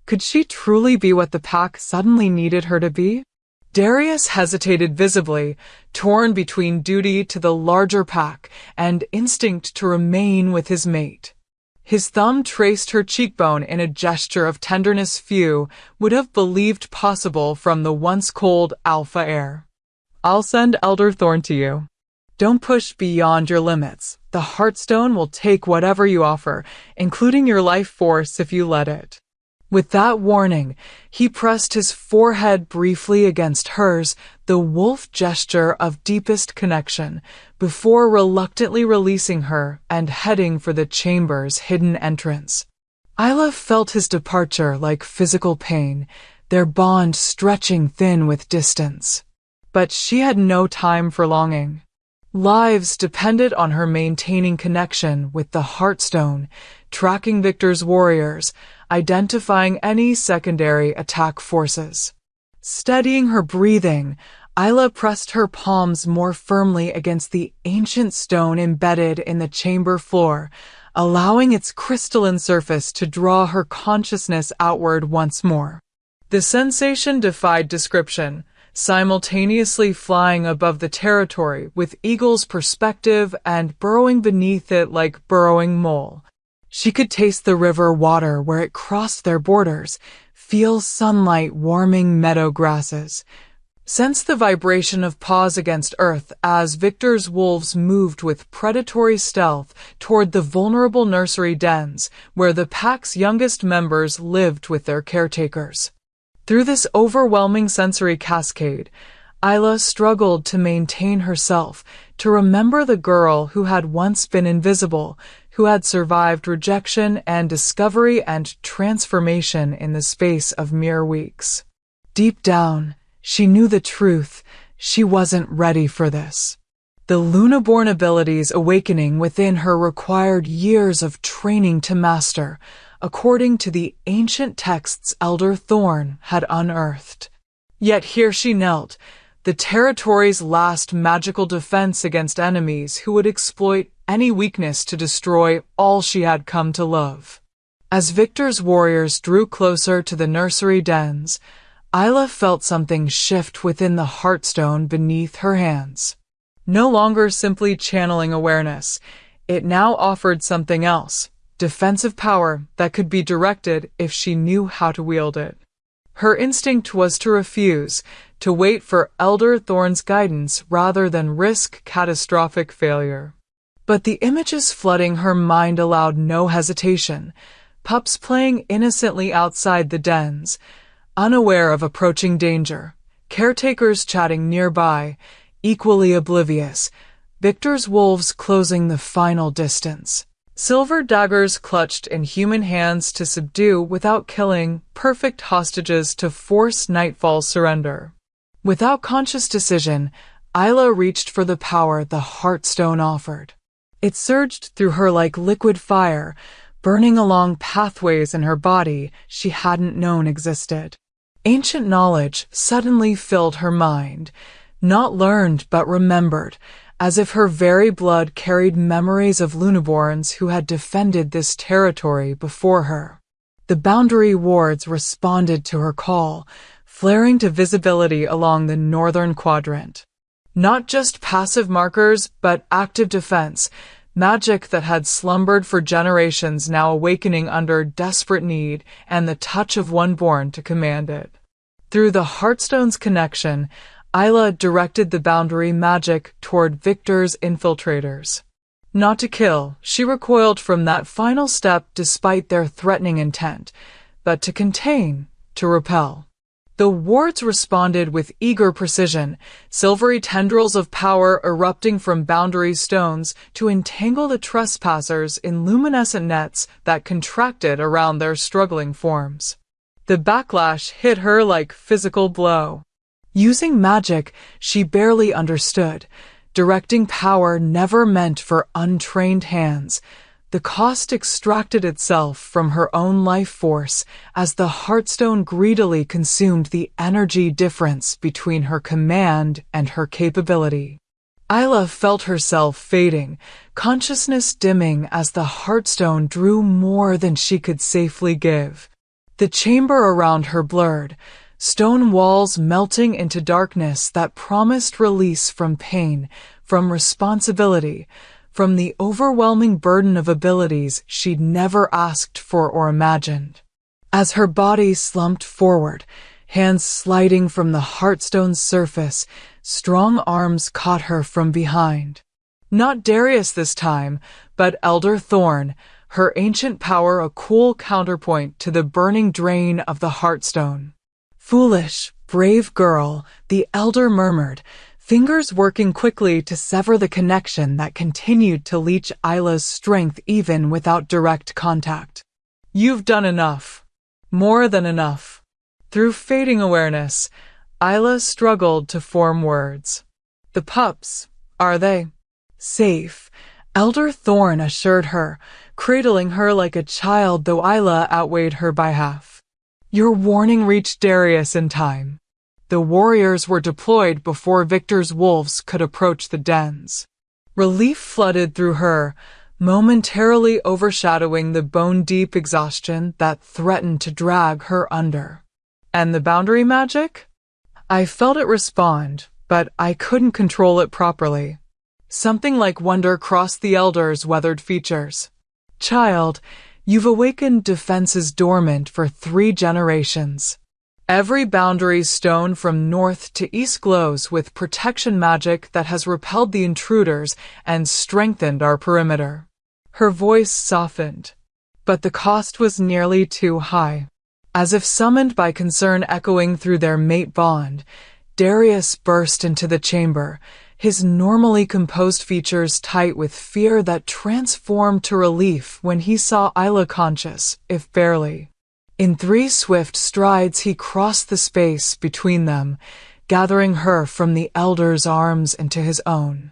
Could she truly be what the pack suddenly needed her to be? Darius hesitated visibly, torn between duty to the larger pack and instinct to remain with his mate. His thumb traced her cheekbone in a gesture of tenderness few would have believed possible from the once cold Alpha Heir. I'll send Elder Thorn to you. Don't push beyond your limits. The Heartstone will take whatever you offer, including your life force if you let it. With that warning, he pressed his forehead briefly against hers, the wolf gesture of deepest connection, before reluctantly releasing her and heading for the chamber's hidden entrance. Isla felt his departure like physical pain, their bond stretching thin with distance. But she had no time for longing. Lives depended on her maintaining connection with the Heartstone, tracking Victor's warriors, identifying any secondary attack forces. Steadying her breathing, Isla pressed her palms more firmly against the ancient stone embedded in the chamber floor, allowing its crystalline surface to draw her consciousness outward once more. The sensation defied description, simultaneously flying above the territory with eagle's perspective and burrowing beneath it like burrowing mole. She could taste the river water where it crossed their borders, feel sunlight warming meadow grasses, sense the vibration of paws against earth as Victor's wolves moved with predatory stealth toward the vulnerable nursery dens where the pack's youngest members lived with their caretakers. Through this overwhelming sensory cascade, Isla struggled to maintain herself, to remember the girl who had once been invisible, who had survived rejection and discovery and transformation in the space of mere weeks. Deep down, she knew the truth. She wasn't ready for this. The Lunaborn abilities awakening within her required years of training to master, according to the ancient texts Elder Thorn had unearthed. Yet here she knelt, the territory's last magical defense against enemies who would exploit any weakness to destroy all she had come to love. As Victor's warriors drew closer to the nursery dens, Isla felt something shift within the Heartstone beneath her hands. No longer simply channeling awareness, it now offered something else. Defensive power that could be directed if she knew how to wield it. Her instinct was to refuse, to wait for Elder Thorn's guidance rather than risk catastrophic failure. But the images flooding her mind allowed no hesitation, pups playing innocently outside the dens, unaware of approaching danger, caretakers chatting nearby, equally oblivious, Victor's wolves closing the final distance. Silver daggers clutched in human hands to subdue without killing, perfect hostages to force Nightfall's surrender. Without conscious decision, Isla reached for the power the Heartstone offered. It surged through her like liquid fire, burning along pathways in her body she hadn't known existed. Ancient knowledge suddenly filled her mind, not learned but remembered, as if her very blood carried memories of Lunaborns who had defended this territory before her. The boundary wards responded to her call, flaring to visibility along the northern quadrant. Not just passive markers, but active defense, magic that had slumbered for generations now awakening under desperate need and the touch of one born to command it. Through the Heartstone's connection, Isla directed the boundary magic toward Victor's infiltrators. Not to kill, she recoiled from that final step despite their threatening intent, but to contain, to repel. The wards responded with eager precision, silvery tendrils of power erupting from boundary stones to entangle the trespassers in luminescent nets that contracted around their struggling forms. The backlash hit her like physical blow. Using magic she barely understood, directing power never meant for untrained hands, the cost extracted itself from her own life force as the Heartstone greedily consumed the energy difference between her command and her capability. Isla felt herself fading, consciousness dimming as the Heartstone drew more than she could safely give. The chamber around her blurred, stone walls melting into darkness that promised release from pain, from responsibility, from the overwhelming burden of abilities she'd never asked for or imagined. As her body slumped forward, hands sliding from the Heartstone's surface, strong arms caught her from behind. Not Darius this time, but Elder Thorn, her ancient power a cool counterpoint to the burning drain of the Heartstone. "Foolish, brave girl," the Elder murmured, fingers working quickly to sever the connection that continued to leech Isla's strength even without direct contact. "You've done enough. More than enough." Through fading awareness, Isla struggled to form words. "The pups, are they?" "Safe," Elder Thorn assured her, cradling her like a child though Isla outweighed her by half. "Your warning reached Darius in time." The warriors were deployed before Victor's wolves could approach the dens. Relief flooded through her, momentarily overshadowing the bone-deep exhaustion that threatened to drag her under. And the boundary magic? I felt it respond, but I couldn't control it properly. Something like wonder crossed the Elder's weathered features. "Child, you've awakened defenses dormant for 3 generations. Every boundary stone from north to east glows with protection magic that has repelled the intruders and strengthened our perimeter." Her voice softened, but the cost was nearly too high. As if summoned by concern echoing through their mate bond, Darius burst into the chamber, his normally composed features tight with fear that transformed to relief when he saw Isla conscious, if barely. In 3 swift strides he crossed the space between them, gathering her from the Elder's arms into his own.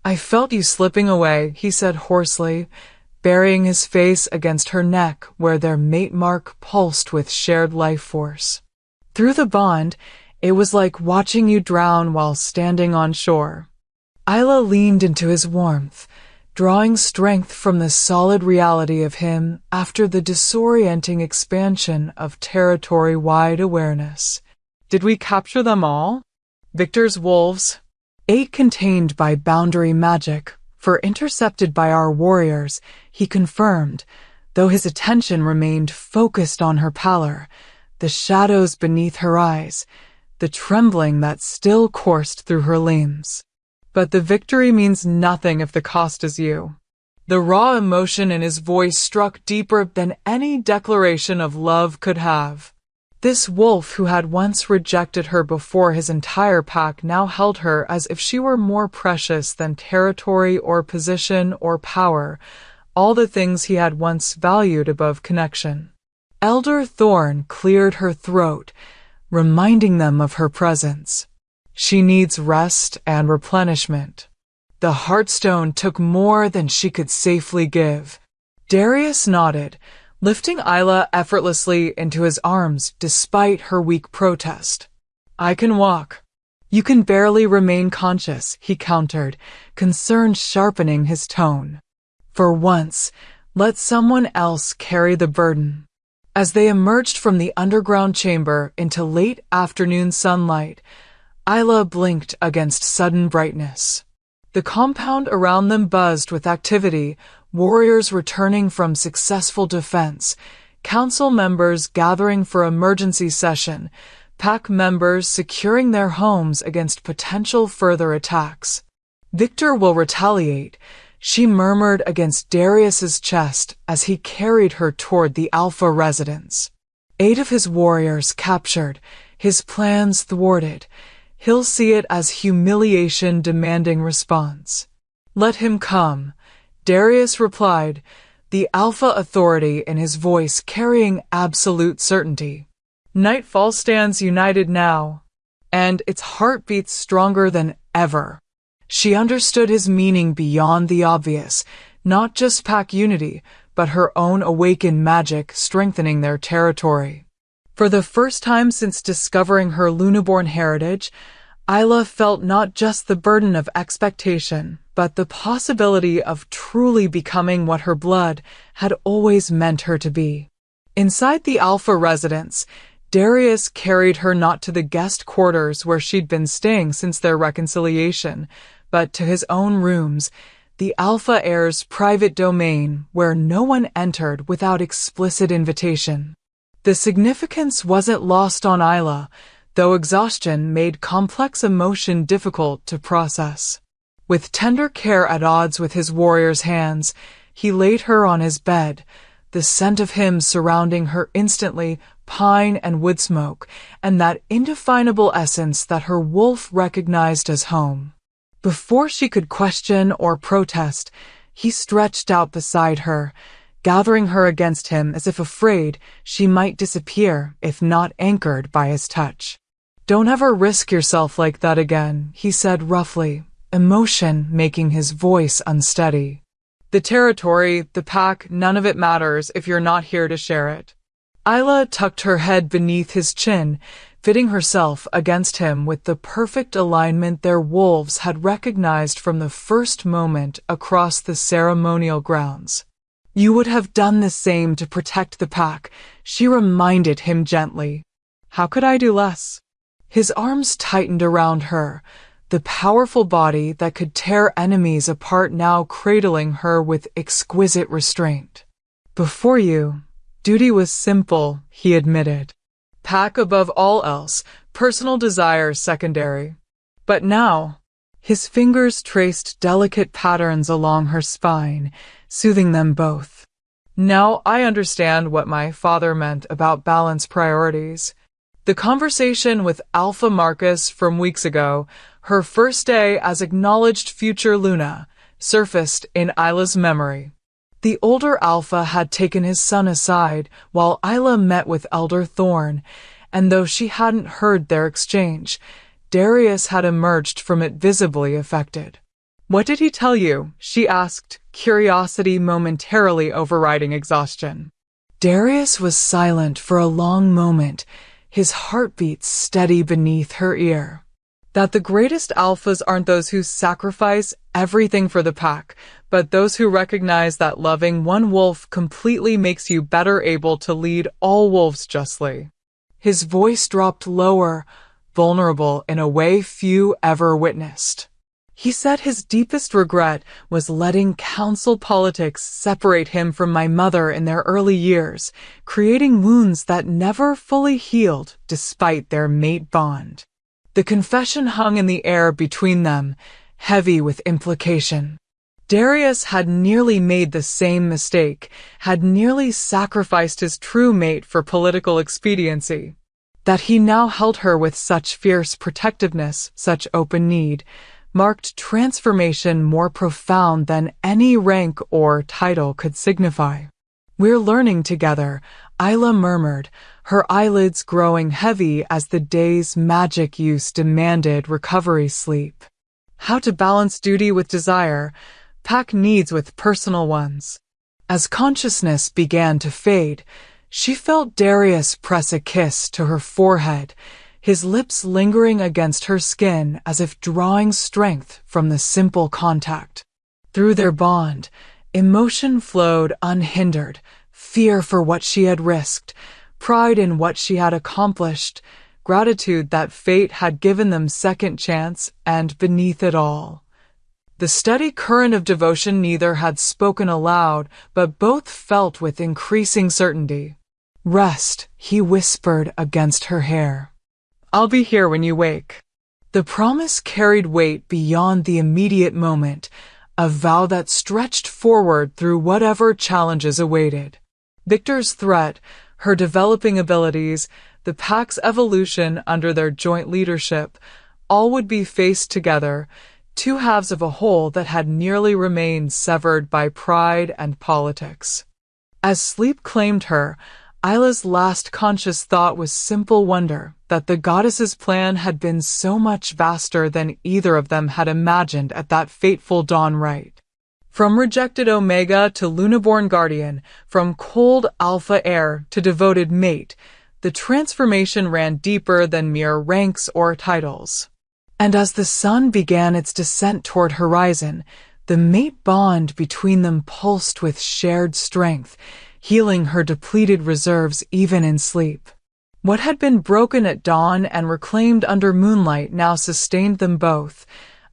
"I felt you slipping away," he said hoarsely, burying his face against her neck where their mate mark pulsed with shared life force. Through the bond, it was like watching you drown while standing on shore. Isla leaned into his warmth, drawing strength from the solid reality of him after the disorienting expansion of territory-wide awareness. "Did we capture them all? Victor's wolves?" 8 contained by boundary magic, for intercepted by our warriors, he confirmed, though his attention remained focused on her pallor, the shadows beneath her eyes, the trembling that still coursed through her limbs. "But the victory means nothing if the cost is you." The raw emotion in his voice struck deeper than any declaration of love could have. This wolf who had once rejected her before his entire pack now held her as if she were more precious than territory or position or power, all the things he had once valued above connection. Elder Thorn cleared her throat, reminding them of her presence. She needs rest and replenishment. The Heartstone took more than she could safely give. Darius nodded, lifting Isla effortlessly into his arms despite her weak protest. I can walk. You can barely remain conscious, he countered, concern sharpening his tone. For once, let someone else carry the burden. As they emerged from the underground chamber into late afternoon sunlight, Isla blinked against sudden brightness. The compound around them buzzed with activity, warriors returning from successful defense, council members gathering for emergency session, pack members securing their homes against potential further attacks. Victor will retaliate, she murmured against Darius's chest as he carried her toward the Alpha residence. 8 of his warriors captured, his plans thwarted. He'll see it as humiliation demanding response. Let him come, Darius replied, the Alpha authority in his voice carrying absolute certainty. Nightfall stands united now, and its heart beats stronger than ever. She understood his meaning beyond the obvious, not just pack unity, but her own awakened magic strengthening their territory. For the first time since discovering her Lunaborn heritage, Isla felt not just the burden of expectation, but the possibility of truly becoming what her blood had always meant her to be. Inside the Alpha residence, Darius carried her not to the guest quarters where she'd been staying since their reconciliation, but to his own rooms, the Alpha Heir's private domain where no one entered without explicit invitation. The significance wasn't lost on Isla, though exhaustion made complex emotion difficult to process. With tender care at odds with his warrior's hands, he laid her on his bed, the scent of him surrounding her instantly, pine and wood smoke, and that indefinable essence that her wolf recognized as home. Before she could question or protest, he stretched out beside her, gathering her against him as if afraid she might disappear if not anchored by his touch. Don't ever risk yourself like that again, he said roughly, emotion making his voice unsteady. The territory, the pack, none of it matters if you're not here to share it. Isla tucked her head beneath his chin, fitting herself against him with the perfect alignment their wolves had recognized from the first moment across the ceremonial grounds. You would have done the same to protect the pack, she reminded him gently. How could I do less? His arms tightened around her, the powerful body that could tear enemies apart now cradling her with exquisite restraint. Before you, duty was simple, he admitted. Pack above all else, personal desires secondary. But now, his fingers traced delicate patterns along her spine, soothing them both. Now I understand what my father meant about balanced priorities. The conversation with Alpha Marcus from weeks ago, her first day as acknowledged future Luna, surfaced in Isla's memory. The older Alpha had taken his son aside while Isla met with Elder Thorn, and though she hadn't heard their exchange, Darius had emerged from it visibly affected. What did he tell you? She asked, curiosity momentarily overriding exhaustion. Darius was silent for a long moment, his heartbeat steady beneath her ear. That the greatest alphas aren't those who sacrifice everything for the pack, but those who recognize that loving one wolf completely makes you better able to lead all wolves justly. His voice dropped lower, vulnerable in a way few ever witnessed. He said his deepest regret was letting council politics separate him from my mother in their early years, creating wounds that never fully healed despite their mate bond. The confession hung in the air between them, heavy with implication. Darius had nearly made the same mistake, had nearly sacrificed his true mate for political expediency. That he now held her with such fierce protectiveness, such open need, marked transformation more profound than any rank or title could signify. We're learning together, Isla murmured, her eyelids growing heavy as the day's magic use demanded recovery sleep. How to balance duty with desire, pack needs with personal ones. As consciousness began to fade, she felt Darius press a kiss to her forehead, his lips lingering against her skin as if drawing strength from the simple contact. Through their bond, emotion flowed unhindered, fear for what she had risked, pride in what she had accomplished, gratitude that fate had given them second chance, and beneath it all, the steady current of devotion neither had spoken aloud, but both felt with increasing certainty. "Rest," he whispered against her hair. "I'll be here when you wake." The promise carried weight beyond the immediate moment, a vow that stretched forward through whatever challenges awaited. Victor's threat, her developing abilities, the pack's evolution under their joint leadership, all would be faced together, two halves of a whole that had nearly remained severed by pride and politics. As sleep claimed her, Isla's last conscious thought was simple wonder that the goddess's plan had been so much vaster than either of them had imagined at that fateful dawn rite. From rejected Omega to Lunar-born guardian, from cold alpha heir to devoted mate, the transformation ran deeper than mere ranks or titles. And as the sun began its descent toward horizon, the mate bond between them pulsed with shared strength, healing her depleted reserves even in sleep. What had been broken at dawn and reclaimed under moonlight now sustained them both,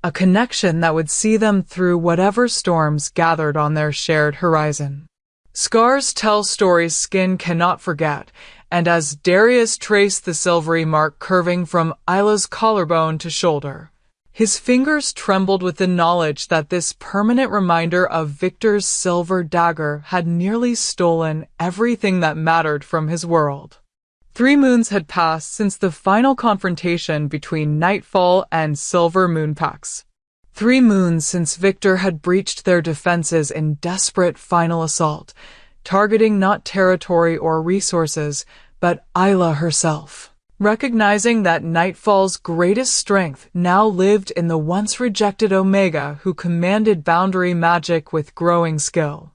a connection that would see them through whatever storms gathered on their shared horizon. Scars tell stories skin cannot forget, and as Darius traced the silvery mark curving from Isla's collarbone to shoulder, his fingers trembled with the knowledge that this permanent reminder of Victor's silver dagger had nearly stolen everything that mattered from his world. 3 moons had passed since the final confrontation between Nightfall and Silver Moonpacks. 3 moons since Victor had breached their defenses in desperate final assault, targeting not territory or resources, but Isla herself. Recognizing that Nightfall's greatest strength now lived in the once rejected Omega who commanded boundary magic with growing skill.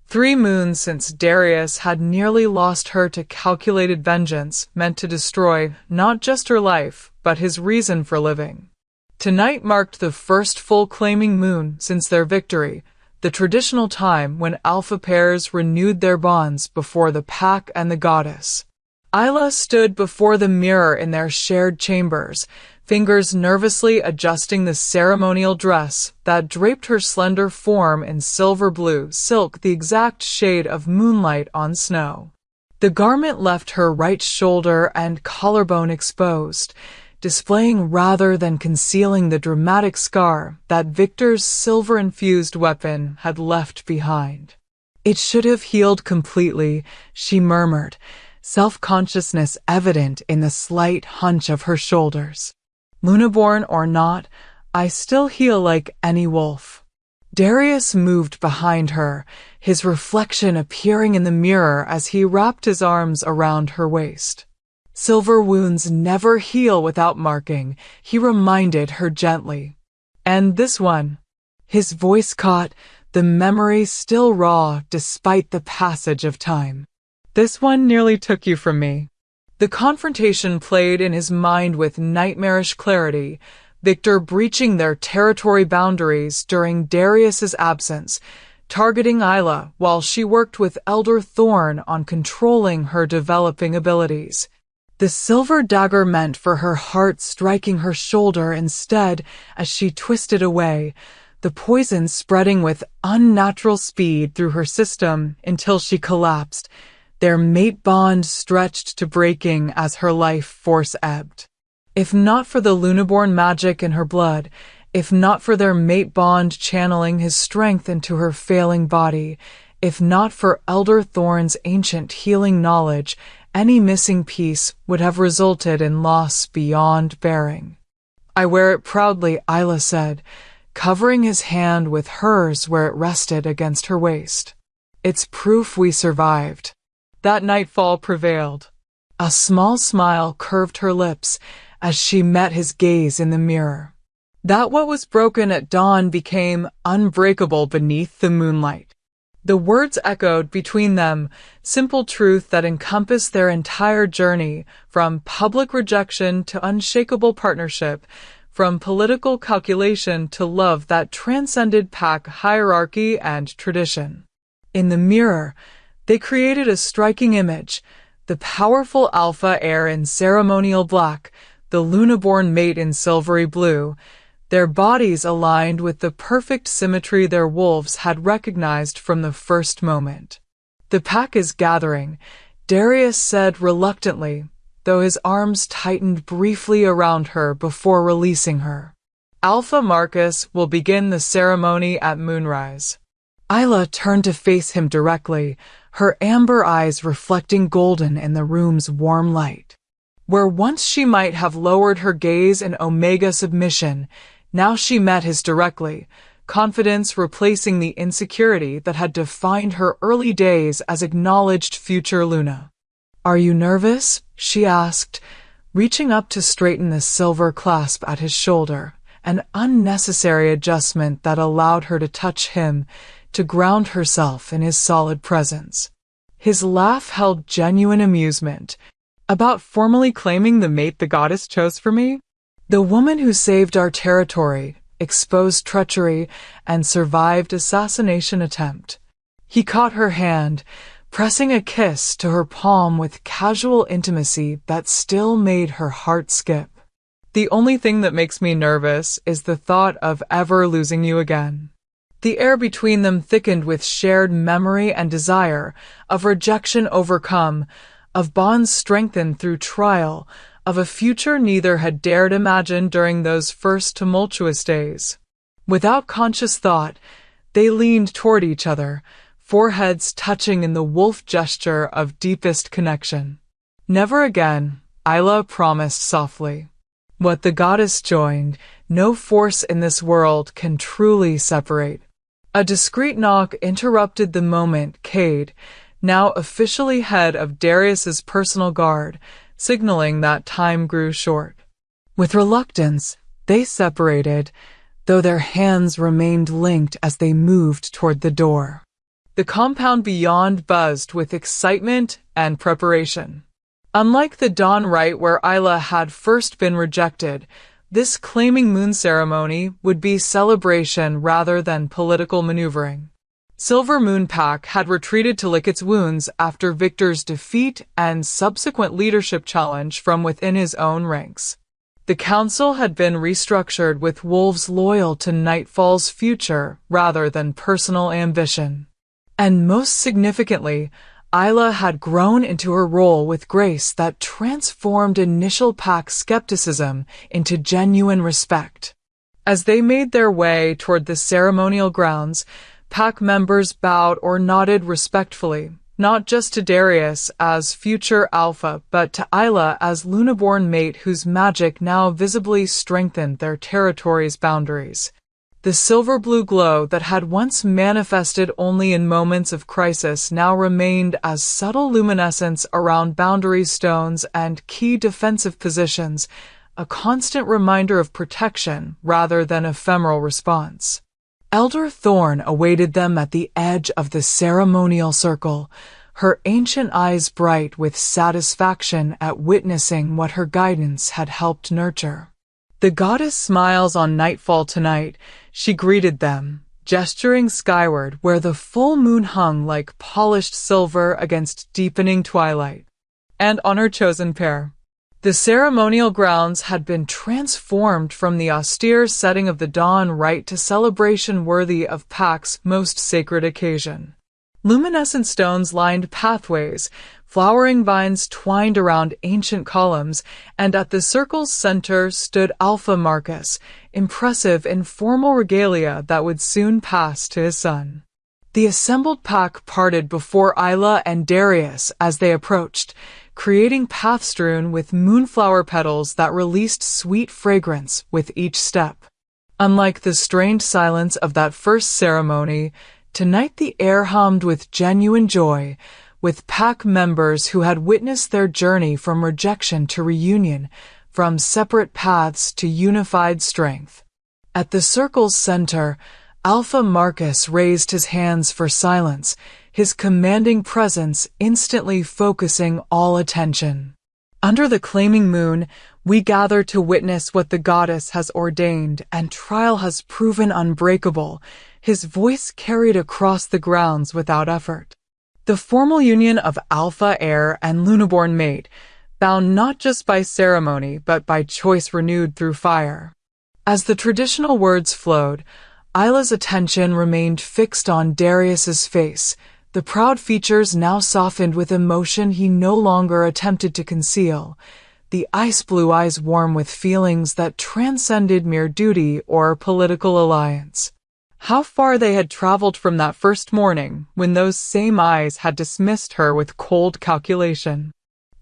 3 moons since Darius had nearly lost her to calculated vengeance meant to destroy not just her life, but his reason for living. Tonight marked the first full claiming moon since their victory, the traditional time when alpha pairs renewed their bonds before the pack and the goddess. Isla stood before the mirror in their shared chambers, fingers nervously adjusting the ceremonial dress that draped her slender form in silver blue silk, the exact shade of moonlight on snow. The garment left her right shoulder and collarbone exposed, displaying rather than concealing the dramatic scar that Victor's silver-infused weapon had left behind. "It should have healed completely," she murmured, self-consciousness evident in the slight hunch of her shoulders. "Lunar-born or not, I still heal like any wolf." Darius moved behind her, his reflection appearing in the mirror as he wrapped his arms around her waist. "Silver wounds never heal without marking," he reminded her gently. "And this one?" His voice caught, the memory still raw despite the passage of time. "This one nearly took you from me." The confrontation played in his mind with nightmarish clarity, Victor breaching their territory boundaries during Darius's absence, targeting Isla while she worked with Elder Thorn on controlling her developing abilities. The silver dagger meant for her heart striking her shoulder instead as she twisted away, the poison spreading with unnatural speed through her system until she collapsed, their mate bond stretched to breaking as her life force ebbed. If not for the Lunar-born magic in her blood, if not for their mate bond channeling his strength into her failing body, if not for Elder Thorn's ancient healing knowledge, any missing piece would have resulted in loss beyond bearing. "I wear it proudly," Isla said, covering his hand with hers where it rested against her waist. "It's proof we survived." that nightfall prevailed. A small smile curved her lips as she met his gaze in the mirror. That what was broken at dawn became unbreakable beneath the moonlight. The words echoed between them, simple truth that encompassed their entire journey, from public rejection to unshakable partnership, from political calculation to love that transcended pack hierarchy and tradition. In the mirror, they created a striking image: the powerful alpha heir in ceremonial black, the Lunar-born mate in silvery blue, their bodies aligned with the perfect symmetry their wolves had recognized from the first moment. "The pack is gathering," Darius said reluctantly, though his arms tightened briefly around her before releasing her. "Alpha Marcus will begin the ceremony at moonrise." Isla turned to face him directly, her amber eyes reflecting golden in the room's warm light. Where once she might have lowered her gaze in Omega submission, now she met his directly, confidence replacing the insecurity that had defined her early days as acknowledged future Luna. "Are you nervous?" she asked, reaching up to straighten the silver clasp at his shoulder, an unnecessary adjustment that allowed her to touch him, to ground herself in his solid presence. His laugh held genuine amusement. "About formally claiming the mate the goddess chose for me? The woman who saved our territory, exposed treachery, and survived assassination attempt." He caught her hand, pressing a kiss to her palm with casual intimacy that still made her heart skip. "The only thing that makes me nervous is the thought of ever losing you again." The air between them thickened with shared memory and desire, of rejection overcome, of bonds strengthened through trial, of a future neither had dared imagine during those first tumultuous days. Without conscious thought, they leaned toward each other, foreheads touching in the wolf gesture of deepest connection. "Never again," Isla promised softly. "What the goddess joined, no force in this world can truly separate." A discreet knock interrupted the moment. Cade, now officially head of Darius's personal guard, signaling that time grew short. With reluctance, they separated, though their hands remained linked as they moved toward the door. The compound beyond buzzed with excitement and preparation. Unlike the dawn rite where Isla had first been rejected, this claiming moon ceremony would be celebration rather than political maneuvering. Silver Moon Pack had retreated to lick its wounds after Victor's defeat and subsequent leadership challenge from within his own ranks. The council had been restructured with wolves loyal to Nightfall's future rather than personal ambition. And most significantly, Isla had grown into her role with grace that transformed initial pack skepticism into genuine respect. As they made their way toward the ceremonial grounds, pack members bowed or nodded respectfully, not just to Darius as future alpha, but to Isla as Lunar-born mate whose magic now visibly strengthened their territory's boundaries. The silver-blue glow that had once manifested only in moments of crisis now remained as subtle luminescence around boundary stones and key defensive positions, a constant reminder of protection rather than ephemeral response. Elder Thorn awaited them at the edge of the ceremonial circle, her ancient eyes bright with satisfaction at witnessing what her guidance had helped nurture. "The goddess smiles on Nightfall tonight," she greeted them, gesturing skyward where the full moon hung like polished silver against deepening twilight. "And on her chosen pair." The ceremonial grounds had been transformed from the austere setting of the dawn rite to celebration worthy of Pack's most sacred occasion. Luminescent stones lined pathways, flowering vines twined around ancient columns, and at the circle's center stood Alpha Marcus, impressive in formal regalia that would soon pass to his son. The assembled pack parted before Isla and Darius as they approached, creating path strewn with moonflower petals that released sweet fragrance with each step. Unlike the strained silence of that first ceremony, tonight the air hummed with genuine joy, with pack members who had witnessed their journey from rejection to reunion, from separate paths to unified strength. At the circle's center, Alpha Marcus raised his hands for silence, his commanding presence instantly focusing all attention. Under the claiming moon, we gather to witness what the goddess has ordained, and trial has proven unbreakable. His voice carried across the grounds without effort. The formal union of Alpha Heir and Lunaborn mate, bound not just by ceremony but by choice renewed through fire. As the traditional words flowed, Isla's attention remained fixed on Darius's face, the proud features now softened with emotion he no longer attempted to conceal, the ice-blue eyes warm with feelings that transcended mere duty or political alliance. How far they had traveled from that first morning when those same eyes had dismissed her with cold calculation.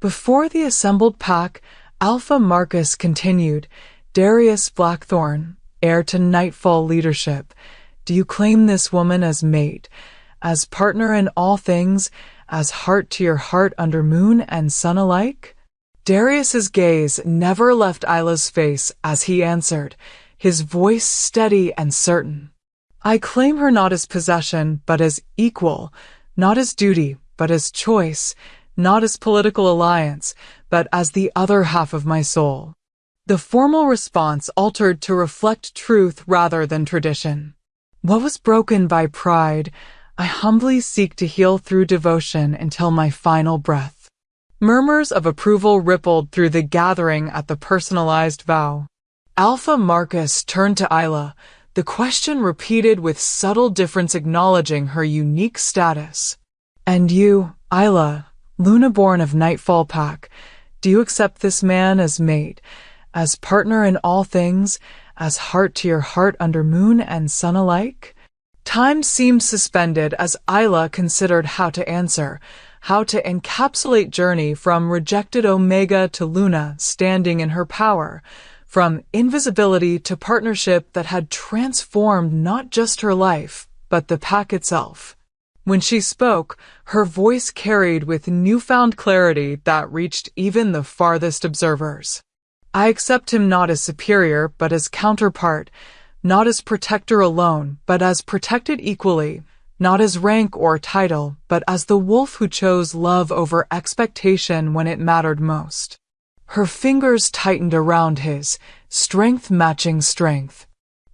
Before the assembled pack, Alpha Marcus continued, "Darius Blackthorn, heir to Nightfall leadership, do you claim this woman as mate, as partner in all things, as heart to your heart under moon and sun alike?" Darius's gaze never left Isla's face as he answered, his voice steady and certain. "I claim her not as possession, but as equal, not as duty, but as choice, not as political alliance, but as the other half of my soul." The formal response altered to reflect truth rather than tradition. "What was broken by pride, I humbly seek to heal through devotion until my final breath." Murmurs of approval rippled through the gathering at the personalized vow. Alpha Marcus turned to Isla, the question repeated with subtle difference acknowledging her unique status. "And you, Isla, Lunaborn of Nightfall Pack, do you accept this man as mate, as partner in all things, as heart to your heart under moon and sun alike?" Time seemed suspended as Isla considered how to answer, how to encapsulate journey from rejected Omega to Luna standing in her power, from invisibility to partnership that had transformed not just her life, but the pack itself. When she spoke, her voice carried with newfound clarity that reached even the farthest observers. "I accept him not as superior, but as counterpart, not as protector alone, but as protected equally, not as rank or title, but as the wolf who chose love over expectation when it mattered most." Her fingers tightened around his, strength matching strength.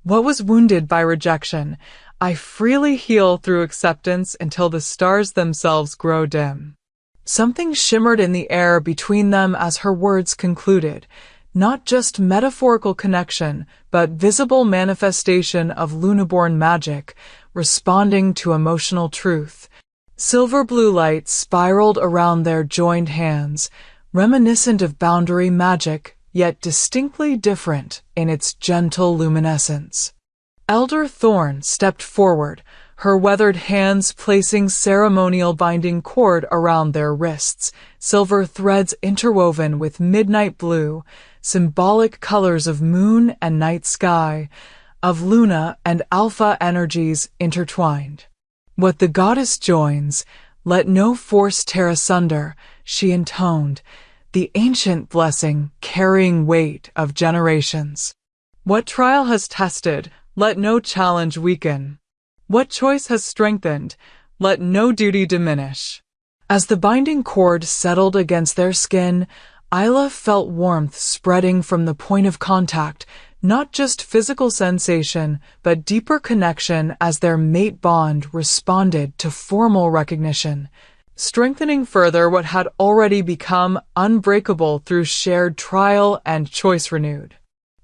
"What was wounded by rejection, I freely heal through acceptance until the stars themselves grow dim." Something shimmered in the air between them as her words concluded, not just metaphorical connection, but visible manifestation of Lunaborn magic, responding to emotional truth. Silver blue light spiraled around their joined hands, reminiscent of boundary magic, yet distinctly different in its gentle luminescence. Elder Thorn stepped forward, her weathered hands placing ceremonial binding cord around their wrists, silver threads interwoven with midnight blue, symbolic colors of moon and night sky, of Luna and Alpha energies intertwined. "What the goddess joins, let no force tear asunder," she intoned, the ancient blessing carrying weight of generations. "What trial has tested, let no challenge weaken. What choice has strengthened, let no duty diminish." As the binding cord settled against their skin, Isla felt warmth spreading from the point of contact, not just physical sensation, but deeper connection as their mate bond responded to formal recognition, strengthening further what had already become unbreakable through shared trial and choice renewed.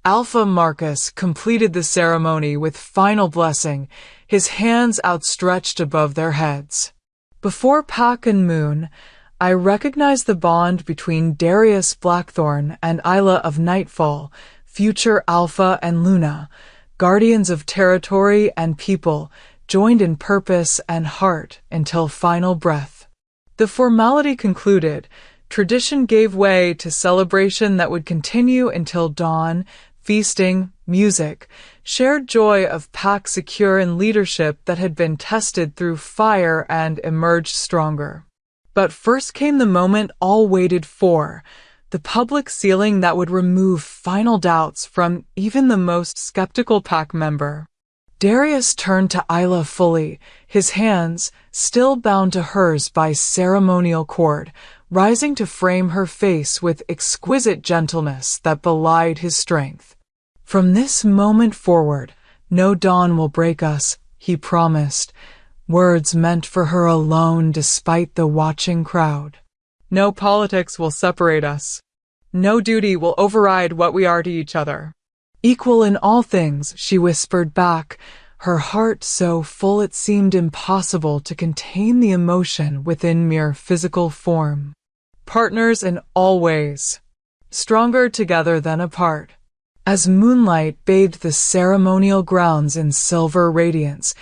Alpha Marcus completed the ceremony with final blessing, his hands outstretched above their heads. "Before Pack and Moon, I recognize the bond between Darius Blackthorn and Isla of Nightfall, future Alpha and Luna, guardians of territory and people, joined in purpose and heart until final breath." The formality concluded, tradition gave way to celebration that would continue until dawn, feasting, music, shared joy of pack secure in leadership that had been tested through fire and emerged stronger. But first came the moment all waited for, the public sealing that would remove final doubts from even the most skeptical pack member. Darius turned to Isla fully, his hands, still bound to hers by ceremonial cord, rising to frame her face with exquisite gentleness that belied his strength. "From this moment forward, no dawn will break us," he promised, words meant for her alone despite the watching crowd. "No politics will separate us. No duty will override what we are to each other." "Equal in all things," she whispered back, her heart so full it seemed impossible to contain the emotion within mere physical form. "Partners in all ways. Stronger together than apart." As moonlight bathed the ceremonial grounds in silver radiance,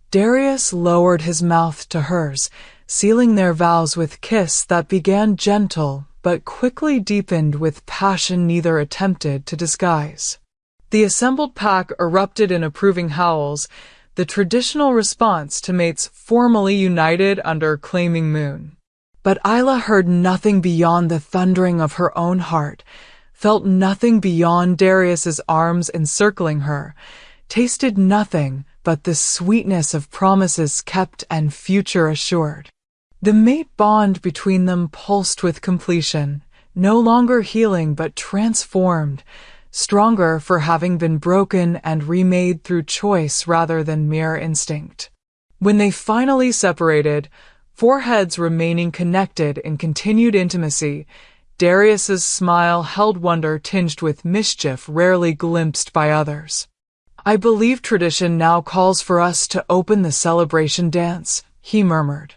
Darius lowered his mouth to hers, sealing their vows with kiss that began gentle but quickly deepened with passion neither attempted to disguise. The assembled pack erupted in approving howls, the traditional response to mates formally united under claiming moon. But Isla heard nothing beyond the thundering of her own heart, felt nothing beyond Darius's arms encircling her, tasted nothing but the sweetness of promises kept and future assured. The mate bond between them pulsed with completion, no longer healing but transformed, stronger for having been broken and remade through choice rather than mere instinct. When they finally separated, foreheads remaining connected in continued intimacy, Darius's smile held wonder tinged with mischief rarely glimpsed by others. "I believe tradition now calls for us to open the celebration dance," he murmured.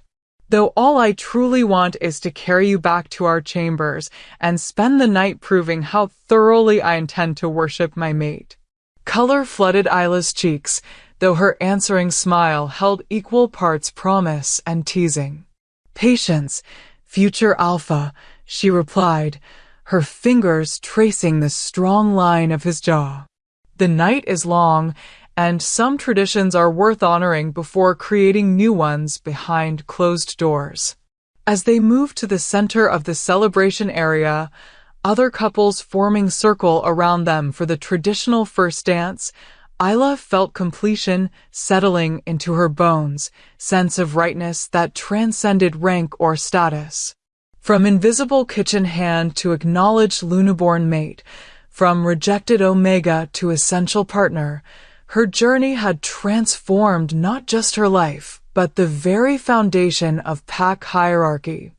"Though all I truly want is to carry you back to our chambers and spend the night proving how thoroughly I intend to worship my mate." Color flooded Isla's cheeks, though her answering smile held equal parts promise and teasing. "Patience, future alpha," she replied, her fingers tracing the strong line of his jaw. "The night is long, and some traditions are worth honoring before creating new ones behind closed doors." As they moved to the center of the celebration area, other couples forming circle around them for the traditional first dance, Isla felt completion settling into her bones, sense of rightness that transcended rank or status. From invisible kitchen hand to acknowledged Lunar-born mate, from rejected Omega to essential partner, her journey had transformed not just her life, but the very foundation of pack hierarchy.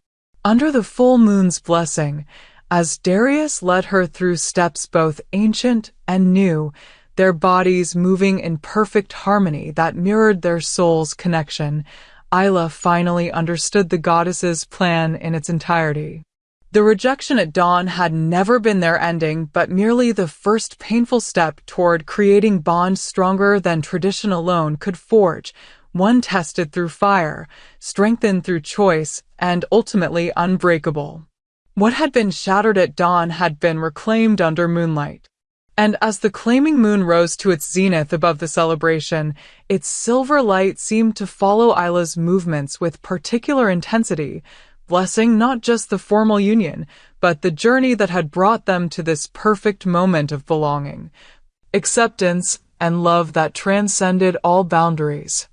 Under the full moon's blessing, as Darius led her through steps both ancient and new, their bodies moving in perfect harmony that mirrored their souls' connection, Isla finally understood the goddess's plan in its entirety. The rejection at dawn had never been their ending, but merely the first painful step toward creating bonds stronger than tradition alone could forge, one tested through fire, strengthened through choice, and ultimately unbreakable. What had been shattered at dawn had been reclaimed under moonlight. And as the claiming moon rose to its zenith above the celebration, its silver light seemed to follow Isla's movements with particular intensity, blessing not just the formal union, but the journey that had brought them to this perfect moment of belonging, acceptance, and love that transcended all boundaries.